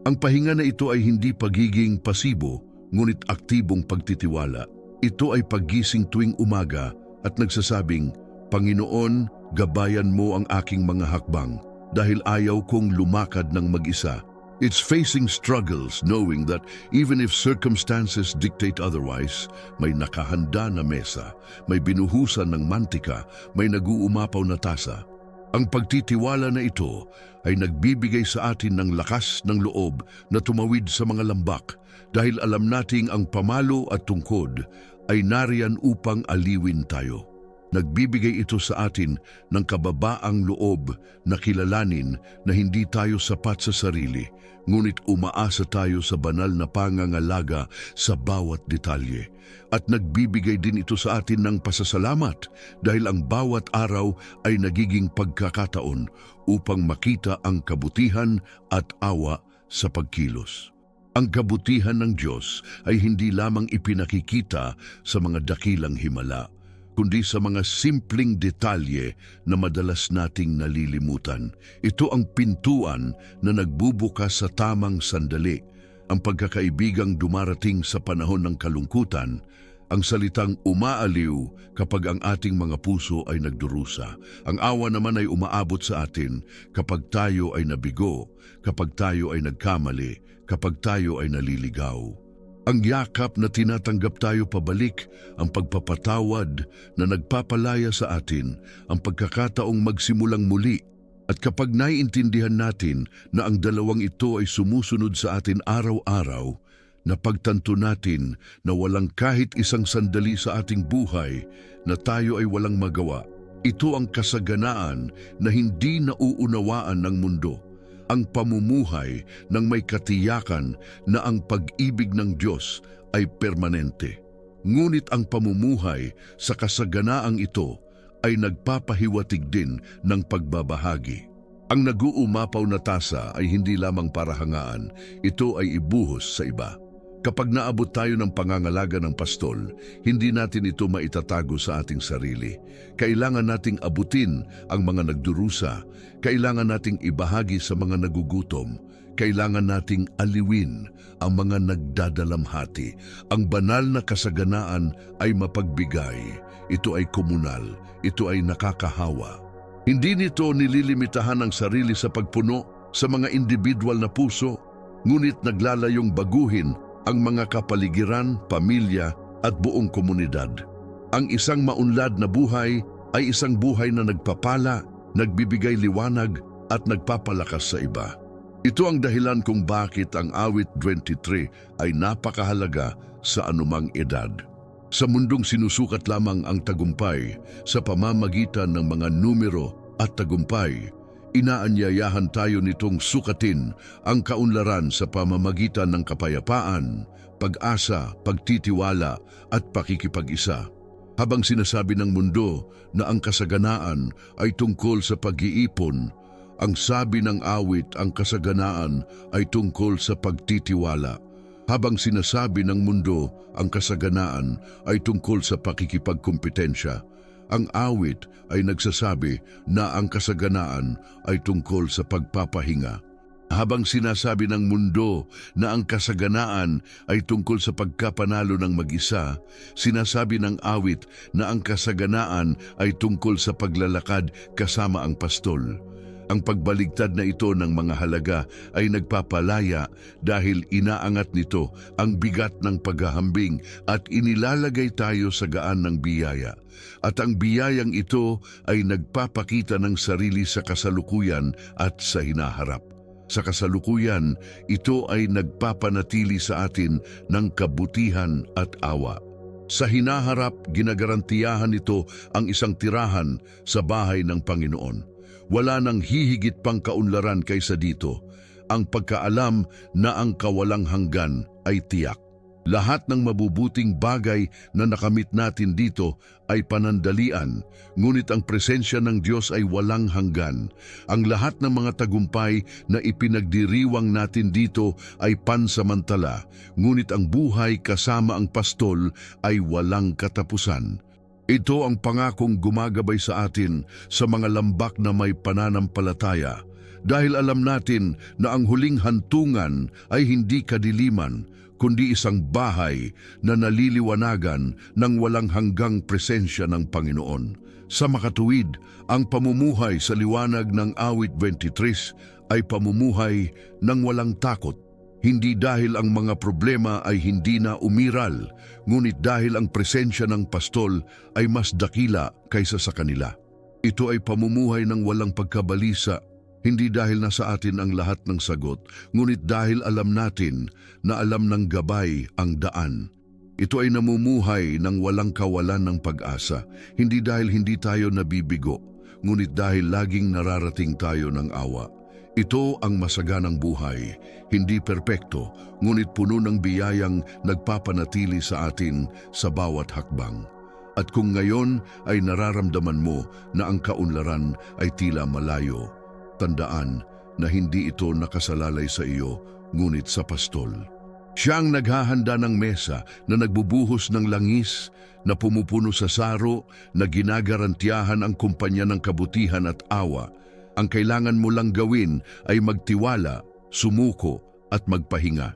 Ang pahinga na ito ay hindi pagiging pasibo, ngunit aktibong pagtitiwala. Ito ay paggising tuwing umaga at nagsasabing, Panginoon, gabayan mo ang aking mga hakbang dahil ayaw kong lumakad ng mag-isa. It's facing struggles knowing that even if circumstances dictate otherwise, may nakahanda na mesa, may binuhusan ng mantika, may nag-uumapaw na tasa. Ang pagtitiwala na ito ay nagbibigay sa atin ng lakas ng loob na tumawid sa mga lambak dahil alam nating ang pamalo at tungkod ay nariyan upang aliwin tayo. Nagbibigay ito sa atin ng kababaang loob na kilalanin na hindi tayo sapat sa sarili, ngunit umaasa tayo sa banal na pangangalaga sa bawat detalye. At nagbibigay din ito sa atin ng pasasalamat dahil ang bawat araw ay nagiging pagkakataon upang makita ang kabutihan at awa sa pagkilos. Ang kabutihan ng Diyos ay hindi lamang ipinakikita sa mga dakilang himala, kundi sa mga simpleng detalye na madalas nating nalilimutan. Ito ang pintuan na nagbubukas sa tamang sandali, ang pagkakaibigang dumarating sa panahon ng kalungkutan, ang salitang umaaliw kapag ang ating mga puso ay nagdurusa. Ang awa naman ay umaabot sa atin kapag tayo ay nabigo, kapag tayo ay nagkamali, kapag tayo ay naliligaw. Ang yakap na tinatanggap tayo pabalik, ang pagpapatawad na nagpapalaya sa atin, ang pagkakataong magsimulang muli. At kapag naiintindihan natin na ang dalawang ito ay sumusunod sa atin araw-araw, napagtanto natin na walang kahit isang sandali sa ating buhay na tayo ay walang magawa. Ito ang kasaganaan na hindi nauunawaan ng mundo. Ang pamumuhay ng may katiyakan na ang pag-ibig ng Diyos ay permanente. Ngunit ang pamumuhay sa kasaganaang ito ay nagpapahiwatig din ng pagbabahagi. Ang nag-uumapaw na tasa ay hindi lamang para hangaan, ito ay ibuhos sa iba. Kapag naabot tayo ng pangangalaga ng pastol, hindi natin ito maitatago sa ating sarili. Kailangan nating abutin ang mga nagdurusa, kailangan nating ibahagi sa mga nagugutom, kailangan nating aliwin ang mga nagdadalamhati. Ang banal na kasaganaan ay mapagbigay, ito ay komunal, ito ay nakakahawa. Hindi nito nililimitahan ang sarili sa pagpuno sa mga individual na puso, ngunit naglalayong baguhin ang mga kapaligiran, pamilya at buong komunidad. Ang isang maunlad na buhay ay isang buhay na nagpapala, nagbibigay liwanag at nagpapalakas sa iba. Ito ang dahilan kung bakit ang awit 23 ay napakahalaga sa anumang edad. Sa mundong sinusukat lamang ang tagumpay sa pamamagitan ng mga numero at tagumpay, inaanyayahan tayo nitong sukatin ang kaunlaran sa pamamagitan ng kapayapaan, pag-asa, pagtitiwala at pakikipag-isa. Habang sinasabi ng mundo na ang kasaganaan ay tungkol sa pag-iipon, ang sabi ng awit ang kasaganaan ay tungkol sa pagtitiwala. Habang sinasabi ng mundo ang kasaganaan ay tungkol sa pakikipagkompetensya, ang awit ay nagsasabi na ang kasaganaan ay tungkol sa pagpapahinga. Habang sinasabi ng mundo na ang kasaganaan ay tungkol sa pagkapanalo ng mag-isa, sinasabi ng awit na ang kasaganaan ay tungkol sa paglalakad kasama ang pastol. Ang pagbaligtad na ito ng mga halaga ay nagpapalaya dahil inaangat nito ang bigat ng paghahambing at inilalagay tayo sa gaan ng biyaya. At ang biyayang ito ay nagpapakita ng sarili sa kasalukuyan at sa hinaharap. Sa kasalukuyan, ito ay nagpapanatili sa atin ng kabutihan at awa. Sa hinaharap, ginagarantiyahan nito ang isang tirahan sa bahay ng Panginoon. Wala nang hihigit pang kaunlaran kaysa dito, ang pagkaalam na ang kawalang hanggan ay tiyak. Lahat ng mabubuting bagay na nakamit natin dito ay panandalian, ngunit ang presensya ng Diyos ay walang hanggan. Ang lahat ng mga tagumpay na ipinagdiriwang natin dito ay pansamantala, ngunit ang buhay kasama ang pastol ay walang katapusan. Ito ang pangakong gumagabay sa atin sa mga lambak na may pananampalataya, dahil alam natin na ang huling hantungan ay hindi kadiliman, kundi isang bahay na naliliwanagan ng walang hanggang presensya ng Panginoon. Sa makatuwid, ang pamumuhay sa liwanag ng awit 23 ay pamumuhay ng walang takot. Hindi dahil ang mga problema ay hindi na umiral, ngunit dahil ang presensya ng pastol ay mas dakila kaysa sa kanila. Ito ay pamumuhay ng walang pagkabalisa, hindi dahil nasa atin ang lahat ng sagot, ngunit dahil alam natin na alam ng gabay ang daan. Ito ay namumuhay ng walang kawalan ng pag-asa, hindi dahil hindi tayo nabibigo, ngunit dahil laging nararating tayo ng awa. Ito ang masaganang buhay, hindi perpekto, ngunit puno ng biyayang nagpapanatili sa atin sa bawat hakbang. At kung ngayon ay nararamdaman mo na ang kaunlaran ay tila malayo, tandaan na hindi ito nakasalalay sa iyo, ngunit sa pastol. Siya ang naghahanda ng mesa na nagbubuhos ng langis, na pumupuno sa saro, na ginagarantiyahan ang kumpanya ng kabutihan at awa. Ang kailangan mo lang gawin ay magtiwala, sumuko at magpahinga.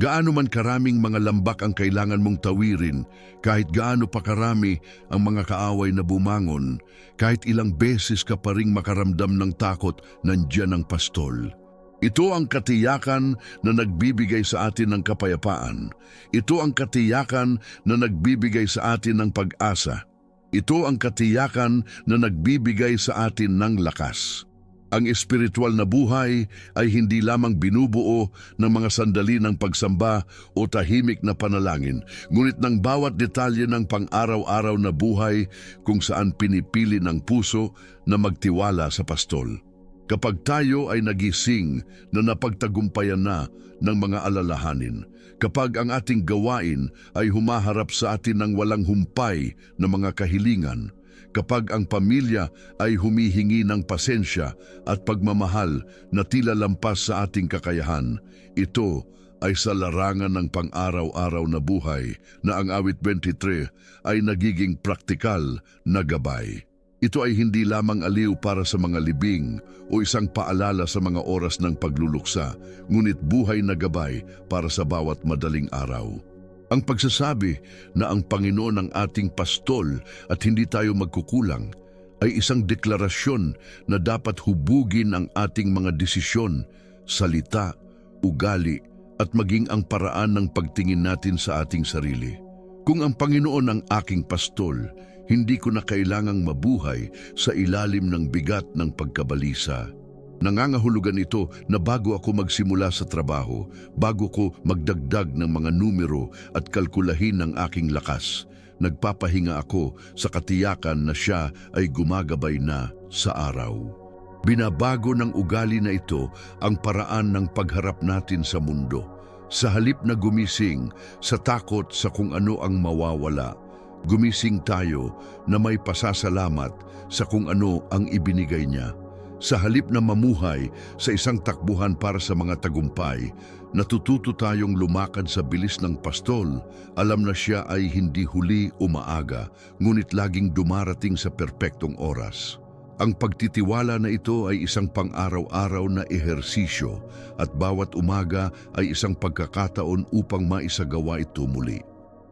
Gaano man karaming mga lambak ang kailangan mong tawirin, kahit gaano pa karami ang mga kaaway na bumangon, kahit ilang beses ka pa ring makaramdam ng takot, nandiyan ang pastol. Ito ang katiyakan na nagbibigay sa atin ng kapayapaan. Ito ang katiyakan na nagbibigay sa atin ng pag-asa. Ito ang katiyakan na nagbibigay sa atin ng lakas. Ang espiritual na buhay ay hindi lamang binubuo ng mga sandali ng pagsamba o tahimik na panalangin, ngunit ng bawat detalye ng pang-araw-araw na buhay kung saan pinipili ng puso na magtiwala sa pastol. Kapag tayo ay nagising na napagtagumpayan na ng mga alalahanin, kapag ang ating gawain ay humaharap sa atin ng walang humpay na mga kahilingan, kapag ang pamilya ay humihingi ng pasensya at pagmamahal na tila lampas sa ating kakayahan, ito ay sa larangan ng pang-araw-araw na buhay na ang awit 23 ay nagiging praktikal na gabay. Ito ay hindi lamang aliw para sa mga libing o isang paalala sa mga oras ng pagluluksa, ngunit buhay na gabay para sa bawat madaling araw. Ang pagsasabi na ang Panginoon ang ating pastol at hindi tayo magkukulang ay isang deklarasyon na dapat hubugin ang ating mga desisyon, salita, ugali at maging ang paraan ng pagtingin natin sa ating sarili. Kung ang Panginoon ang aking pastol, hindi ko na kailangang mabuhay sa ilalim ng bigat ng pagkabalisa. Nangangahulugan ito na bago ako magsimula sa trabaho, bago ko magdagdag ng mga numero at kalkulahin ng aking lakas, nagpapahinga ako sa katiyakan na siya ay gumagabay na sa araw. Binabago ng ugali na ito ang paraan ng pagharap natin sa mundo. Sa halip na gumising sa takot sa kung ano ang mawawala, gumising tayo na may pasasalamat sa kung ano ang ibinigay niya. Sa halip na mamuhay sa isang takbuhan para sa mga tagumpay, natututo tayong lumakad sa bilis ng pastol. Alam na siya ay hindi huli o maaga, ngunit laging dumarating sa perpektong oras. Ang pagtitiwala na ito ay isang pang-araw-araw na ehersisyo at bawat umaga ay isang pagkakataon upang maisagawa ito muli.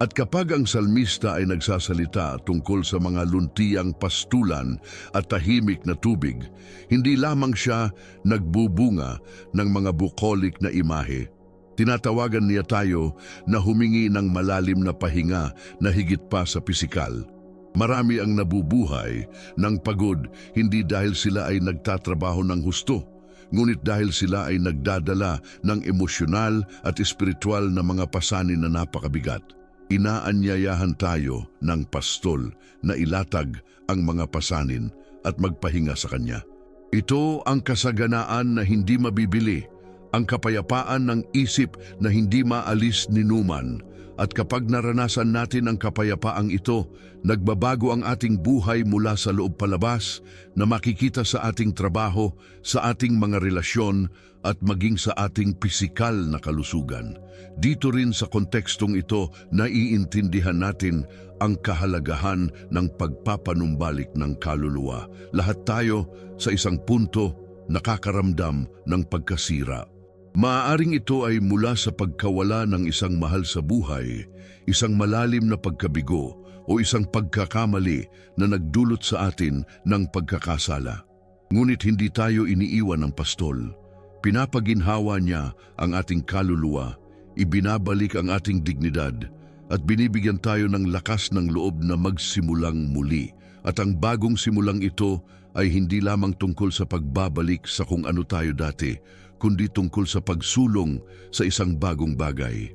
At kapag ang salmista ay nagsasalita tungkol sa mga luntiang pastulan at tahimik na tubig, hindi lamang siya nagbubunga ng mga bukolik na imahe. Tinatawagan niya tayo na humingi ng malalim na pahinga na higit pa sa pisikal. Marami ang nabubuhay ng pagod hindi dahil sila ay nagtatrabaho ng husto, ngunit dahil sila ay nagdadala ng emosyonal at espiritual na mga pasanin na napakabigat. Inaanyayahan tayo ng pastol na ilatag ang mga pasanin at magpahinga sa Kanya. Ito ang kasaganaan na hindi mabibili, ang kapayapaan ng isip na hindi maalis ni numan. At kapag naranasan natin ang kapayapaang ito, nagbabago ang ating buhay mula sa loob palabas na makikita sa ating trabaho, sa ating mga relasyon at maging sa ating pisikal na kalusugan. Dito rin sa kontekstong ito, naiintindihan natin ang kahalagahan ng pagpapanumbalik ng kaluluwa. Lahat tayo sa isang punto nakakaramdam ng pagkasira. Maaaring ito ay mula sa pagkawala ng isang mahal sa buhay, isang malalim na pagkabigo o isang pagkakamali na nagdulot sa atin ng pagkakasala. Ngunit hindi tayo iniiwan ng pastol. Pinapaginhawa niya ang ating kaluluwa, ibinabalik ang ating dignidad at binibigyan tayo ng lakas ng loob na magsimulang muli. At ang bagong simulang ito ay hindi lamang tungkol sa pagbabalik sa kung ano tayo dati, kundi tungkol sa pagsulong sa isang bagong bagay.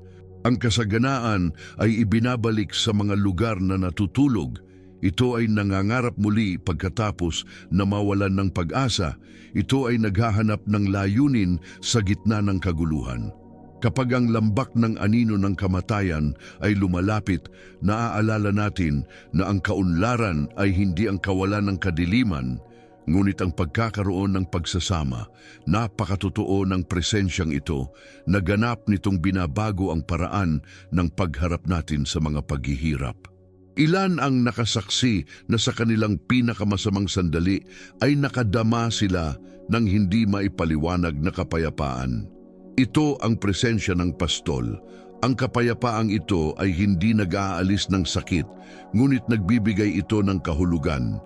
Ang kasaganaan ay ibinabalik sa mga lugar na natutulog. Ito ay nangangarap muli pagkatapos na mawalan ng pag-asa. Ito ay naghahanap ng layunin sa gitna ng kaguluhan. Kapag ang lambak ng anino ng kamatayan ay lumalapit, naaalala natin na ang kaunlaran ay hindi ang kawalan ng kadiliman, ngunit ang pagkakaroon ng pagsasama. Napakatotoo ng presensyang ito na ganap nitong binabago ang paraan ng pagharap natin sa mga paghihirap. Ilan ang nakasaksi na sa kanilang pinakamasamang sandali ay nakadama sila ng hindi maipaliwanag na kapayapaan. Ito ang presensya ng pastol. Ang kapayapaang ito ay hindi nag-aalis ng sakit, ngunit nagbibigay ito ng kahulugan.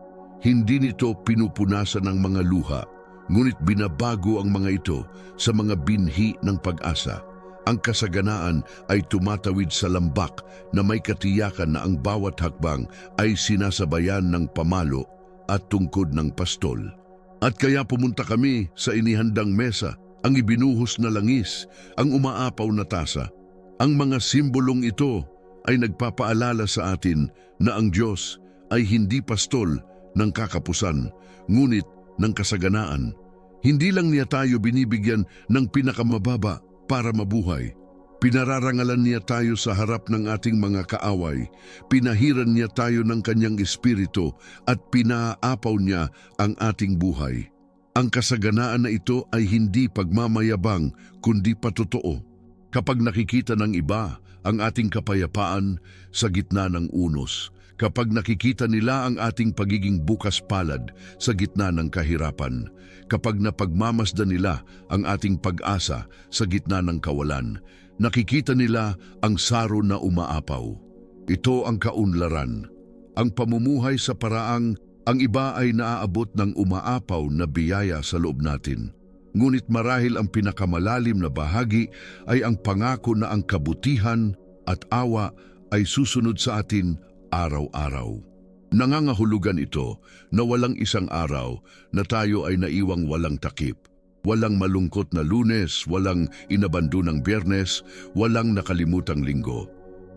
Hindi nito pinupunasan ng mga luha, ngunit binabago ang mga ito sa mga binhi ng pag-asa. Ang kasaganaan ay tumatawid sa lambak na may katiyakan na ang bawat hakbang ay sinasabayan ng pamalo at tungkod ng pastol. At kaya pumunta kami sa inihandang mesa, ang ibinuhos na langis, ang umaapaw na tasa. Ang mga simbolong ito ay nagpapaalala sa atin na ang Diyos ay hindi pastol ng kakapusan, ngunit ng kasaganaan. Hindi lang niya tayo binibigyan ng pinakamababa para mabuhay. Pinararangalan niya tayo sa harap ng ating mga kaaway. Pinahiran niya tayo ng kanyang espiritu at pinaapaw niya ang ating buhay. Ang kasaganaan na ito ay hindi pagmamayabang kundi patotoo. Kapag nakikita ng iba ang ating kapayapaan sa gitna ng unos, kapag nakikita nila ang ating pagiging bukas palad sa gitna ng kahirapan, kapag napagmamasdan nila ang ating pag-asa sa gitna ng kawalan, nakikita nila ang saro na umaapaw. Ito ang kaunlaran, ang pamumuhay sa paraang ang iba ay naaabot ng umaapaw na biyaya sa loob natin. Ngunit marahil ang pinakamalalim na bahagi ay ang pangako na ang kabutihan at awa ay susunod sa atin araw-araw. Nangangahulugan ito na walang isang araw na tayo ay naiwang walang takip. Walang malungkot na Lunes, walang inabandonang Biyernes, walang nakalimutang Linggo.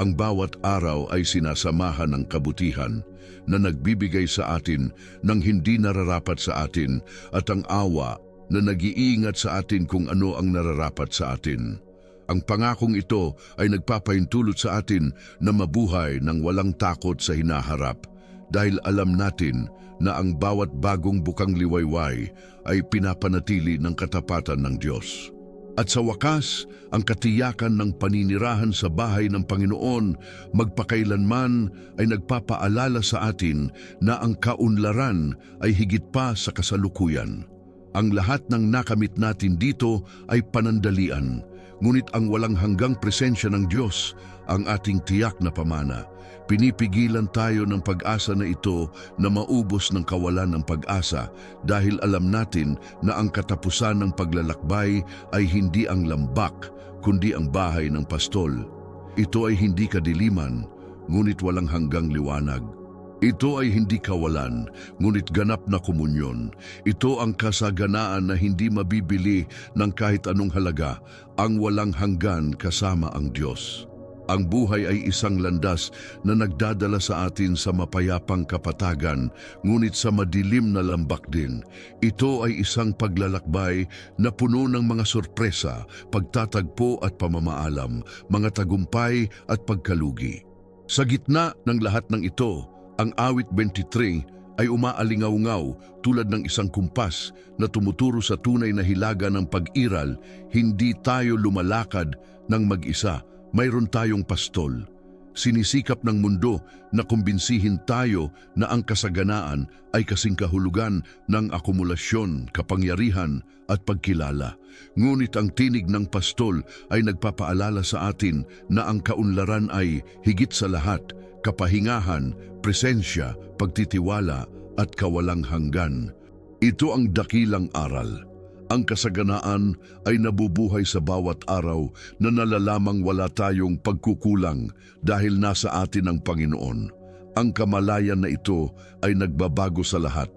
Ang bawat araw ay sinasamahan ng kabutihan na nagbibigay sa atin ng hindi nararapat sa atin at ang awa na nag-iingat sa atin kung ano ang nararapat sa atin. Ang pangakong ito ay nagpapahintulot sa atin na mabuhay ng walang takot sa hinaharap dahil alam natin na ang bawat bagong bukang liwayway ay pinapanatili ng katapatan ng Diyos. At sa wakas, ang katiyakan ng paninirahan sa bahay ng Panginoon magpakailanman ay nagpapaalala sa atin na ang kaunlaran ay higit pa sa kasalukuyan. Ang lahat ng nakamit natin dito ay panandalian, ngunit ang walang hanggang presensya ng Diyos ang ating tiyak na pamana. Pinipigilan tayo ng pag-asa na ito na maubos ng kawalan ng pag-asa dahil alam natin na ang katapusan ng paglalakbay ay hindi ang lambak kundi ang bahay ng pastol. Ito ay hindi kadiliman, ngunit walang hanggang liwanag. Ito ay hindi kawalan, ngunit ganap na komunyon. Ito ang kasaganaan na hindi mabibili ng kahit anong halaga, ang walang hanggan kasama ang Diyos. Ang buhay ay isang landas na nagdadala sa atin sa mapayapang kapatagan, ngunit sa madilim na lambak din. Ito ay isang paglalakbay na puno ng mga sorpresa, pagtatagpo at pamamaalam, mga tagumpay at pagkalugi. Sa gitna ng lahat ng ito, ang awit 23 ay umaalingaw-ngaw tulad ng isang kumpas na tumuturo sa tunay na hilaga ng pag-iral. Hindi tayo lumalakad ng mag-isa. Mayroon tayong pastol. Sinisikap ng mundo na kumbinsihin tayo na ang kasaganaan ay kasing kahulugan ng akumulasyon, kapangyarihan at pagkilala. Ngunit ang tinig ng pastol ay nagpapaalala sa atin na ang kaunlaran ay higit sa lahat, kapahingahan, presensya, pagtitiwala at kawalang hanggan. Ito ang dakilang aral. Ang kasaganaan ay nabubuhay sa bawat araw na nalalamang wala tayong pagkukulang dahil nasa atin ang Panginoon. Ang kamalayan na ito ay nagbabago sa lahat.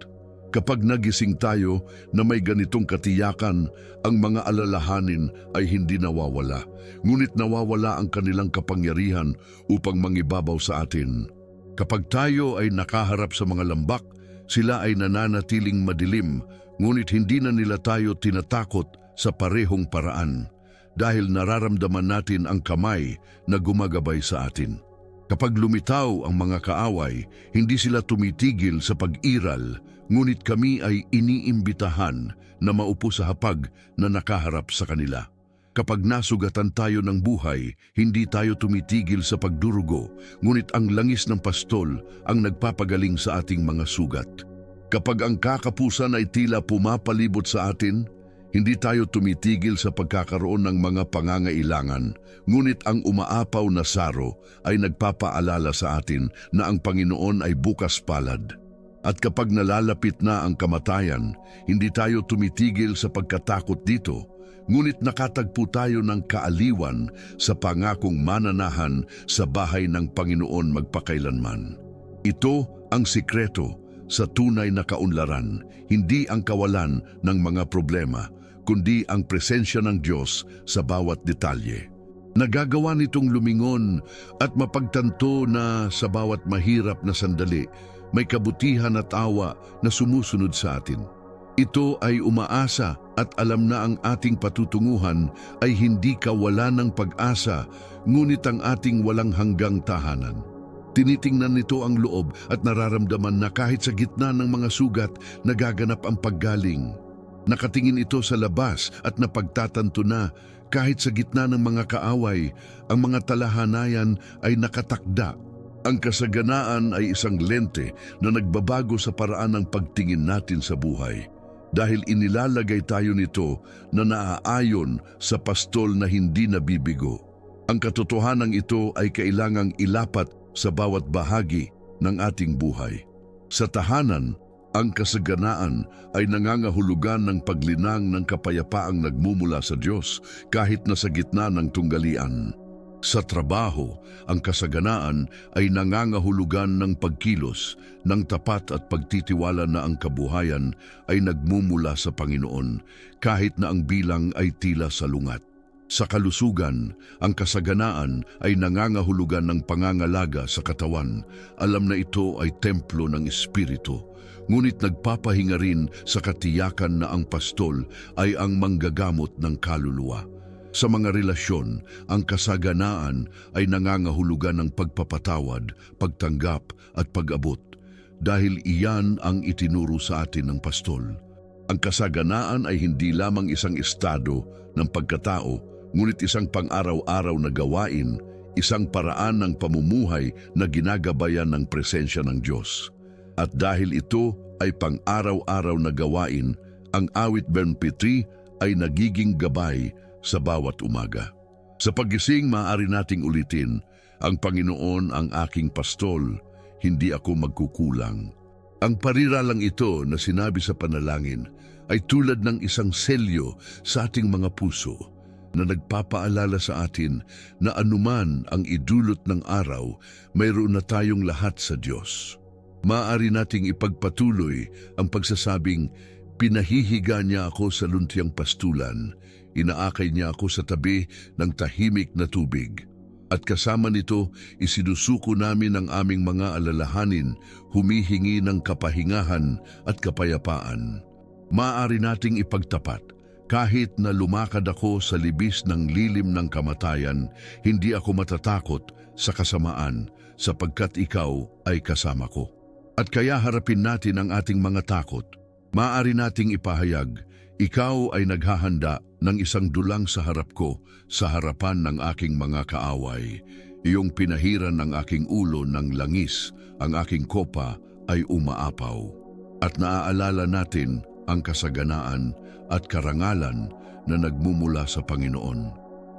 Kapag nagising tayo na may ganitong katiyakan, ang mga alalahanin ay hindi nawawala. Ngunit nawawala ang kanilang kapangyarihan upang mangibabaw sa atin. Kapag tayo ay nakaharap sa mga lambak, sila ay nananatiling madilim, ngunit hindi na nila tayo tinatakot sa parehong paraan dahil nararamdaman natin ang kamay na gumagabay sa atin. Kapag lumitaw ang mga kaaway, hindi sila tumitigil sa pag-iral, ngunit kami ay iniimbitahan na maupo sa hapag na nakaharap sa kanila. Kapag nasugatan tayo ng buhay, hindi tayo tumitigil sa pagdurugo, ngunit ang langis ng pastol ang nagpapagaling sa ating mga sugat. Kapag ang kakapusan ay tila pumapalibot sa atin, hindi tayo tumitigil sa pagkakaroon ng mga pangangailangan, ngunit ang umaapaw na saro ay nagpapaalala sa atin na ang Panginoon ay bukas palad. At kapag nalalapit na ang kamatayan, hindi tayo tumitigil sa pagkatakot dito, ngunit nakatagpo tayo ng kaaliwan sa pangakong mananahan sa bahay ng Panginoon magpakailanman. Ito ang sikreto sa tunay na kaunlaran, hindi ang kawalan ng mga problema, kundi ang presensya ng Diyos sa bawat detalye. Nagagawa nitong lumingon at mapagtanto na sa bawat mahirap na sandali, may kabutihan at awa na sumusunod sa atin. Ito ay umaasa at alam na ang ating patutunguhan ay hindi kawalan ng pag-asa, ngunit ang ating walang hanggang tahanan. Tinitingnan nito ang loob at nararamdaman na kahit sa gitna ng mga sugat, nagaganap ang paggaling. Nakatingin ito sa labas at napagtatanto na kahit sa gitna ng mga kaaway, ang mga talahanayan ay nakatakda. Ang kasaganaan ay isang lente na nagbabago sa paraan ng pagtingin natin sa buhay. Dahil inilalagay tayo nito na naaayon sa pastol na hindi nabibigo. Ang katotohanan ito ay kailangang ilapat sa bawat bahagi ng ating buhay. Sa tahanan, ang kasaganaan ay nangangahulugan ng paglinang ng kapayapaang nagmumula sa Diyos kahit na sa gitna ng tunggalian. Sa trabaho, ang kasaganaan ay nangangahulugan ng pagkilos, ng tapat at pagtitiwala na ang kabuhayan ay nagmumula sa Panginoon kahit na ang bilang ay tila salungat. Sa kalusugan, ang kasaganaan ay nangangahulugan ng pangangalaga sa katawan. Alam na ito ay templo ng Espiritu, ngunit nagpapahinga rin sa katiyakan na ang pastol ay ang manggagamot ng kaluluwa. Sa mga relasyon, ang kasaganaan ay nangangahulugan ng pagpapatawad, pagtanggap at pag-abot, dahil iyan ang itinuro sa atin ng pastol. Ang kasaganaan ay hindi lamang isang estado ng pagkatao, ngunit isang pang-araw-araw na gawain, isang paraan ng pamumuhay na ginagabayan ng presensya ng Diyos. At dahil ito ay pang-araw-araw na gawain, ang awit 23 ay nagiging gabay sa bawat umaga. Sa paggising, maaari nating ulitin, ang Panginoon ang aking pastol, hindi ako magkukulang. Ang pariralang ito na sinabi sa panalangin ay tulad ng isang selyo sa ating mga puso na nagpapaalala sa atin na anuman ang idulot ng araw, mayroon na tayong lahat sa Diyos. Maaari nating ipagpatuloy ang pagsasabing, pinahihiga niya ako sa luntiang pastulan, inaakay niya ako sa tabi ng tahimik na tubig. At kasama nito, isinusuko namin ang aming mga alalahanin, humihingi ng kapahingahan at kapayapaan. Maaari nating ipagtapat, kahit na lumakad ako sa libis ng lilim ng kamatayan, hindi ako matatakot sa kasamaan, sapagkat ikaw ay kasama ko. At kaya harapin natin ang ating mga takot. Maaari nating ipahayag, ikaw ay naghahanda ng isang dulang sa harap ko, sa harapan ng aking mga kaaway. Iyong pinahiran ng aking ulo ng langis, ang aking kopa ay umaapaw. At naaalala natin ang kasaganaan at karangalan na nagmumula sa Panginoon.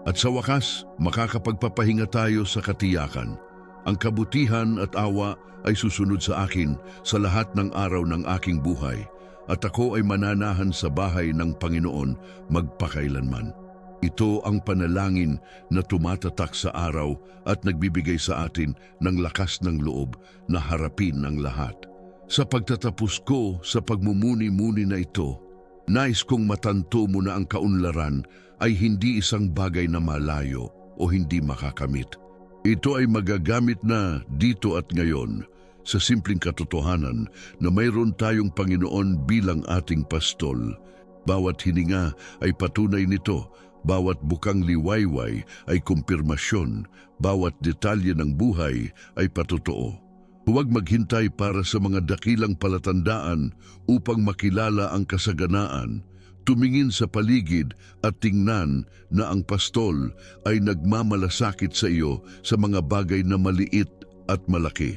At sa wakas, makakapagpapahinga tayo sa katiyakan. Ang kabutihan at awa ay susunod sa akin sa lahat ng araw ng aking buhay, at ako ay mananahan sa bahay ng Panginoon magpakailanman. Ito ang panalangin na tumatatak sa araw at nagbibigay sa atin ng lakas ng loob na harapin ang lahat. Sa pagtatapos ko sa pagmumuni-muni na ito, nais kong matanto mo na ang kaunlaran ay hindi isang bagay na malayo o hindi makakamit. Ito ay magagamit na dito at ngayon, sa simpleng katotohanan na mayroon tayong Panginoon bilang ating pastol. Bawat hininga ay patunay nito, bawat bukang liwayway ay kumpirmasyon, bawat detalye ng buhay ay patotoo. Huwag maghintay para sa mga dakilang palatandaan upang makilala ang kasaganaan. Tumingin sa paligid at tingnan na ang pastol ay nagmamalasakit sa iyo sa mga bagay na maliit at malaki.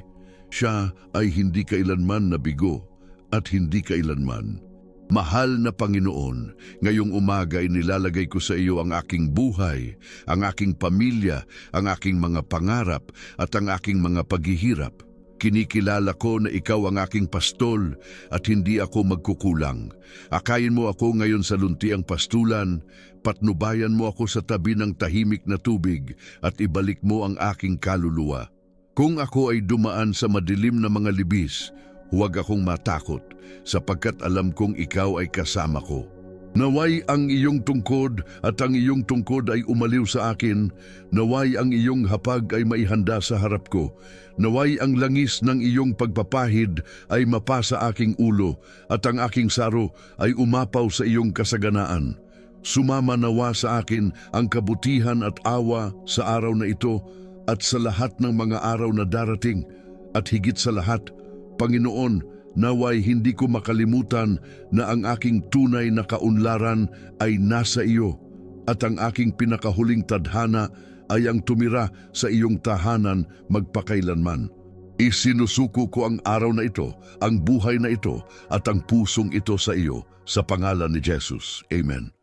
Siya ay hindi kailanman nabigo at hindi kailanman. Mahal na Panginoon, ngayong umaga ay nilalagay ko sa iyo ang aking buhay, ang aking pamilya, ang aking mga pangarap at ang aking mga paghihirap. Kinikilala ko na ikaw ang aking pastol at hindi ako magkukulang. Akayin mo ako ngayon sa luntiang pastulan, patnubayan mo ako sa tabi ng tahimik na tubig at ibalik mo ang aking kaluluwa. Kung ako ay dumaan sa madilim na mga libis, huwag akong matakot, sapagkat alam kong ikaw ay kasama ko. Naway ang iyong tungkod at ang iyong tungkod ay umaliw sa akin, naway ang iyong hapag ay maihanda sa harap ko, naway ang langis ng iyong pagpapahid ay mapasa aking ulo, at ang aking saro ay umapaw sa iyong kasaganaan. Sumama nawa sa akin ang kabutihan at awa sa araw na ito, at sa lahat ng mga araw na darating, at higit sa lahat, Panginoon, naway hindi ko makalimutan na ang aking tunay na kaunlaran ay nasa iyo, at ang aking pinakahuling tadhana ay ang tumira sa iyong tahanan magpakailanman. Isinusuko ko ang araw na ito, ang buhay na ito, at ang pusong ito sa iyo, sa pangalan ni Jesus. Amen.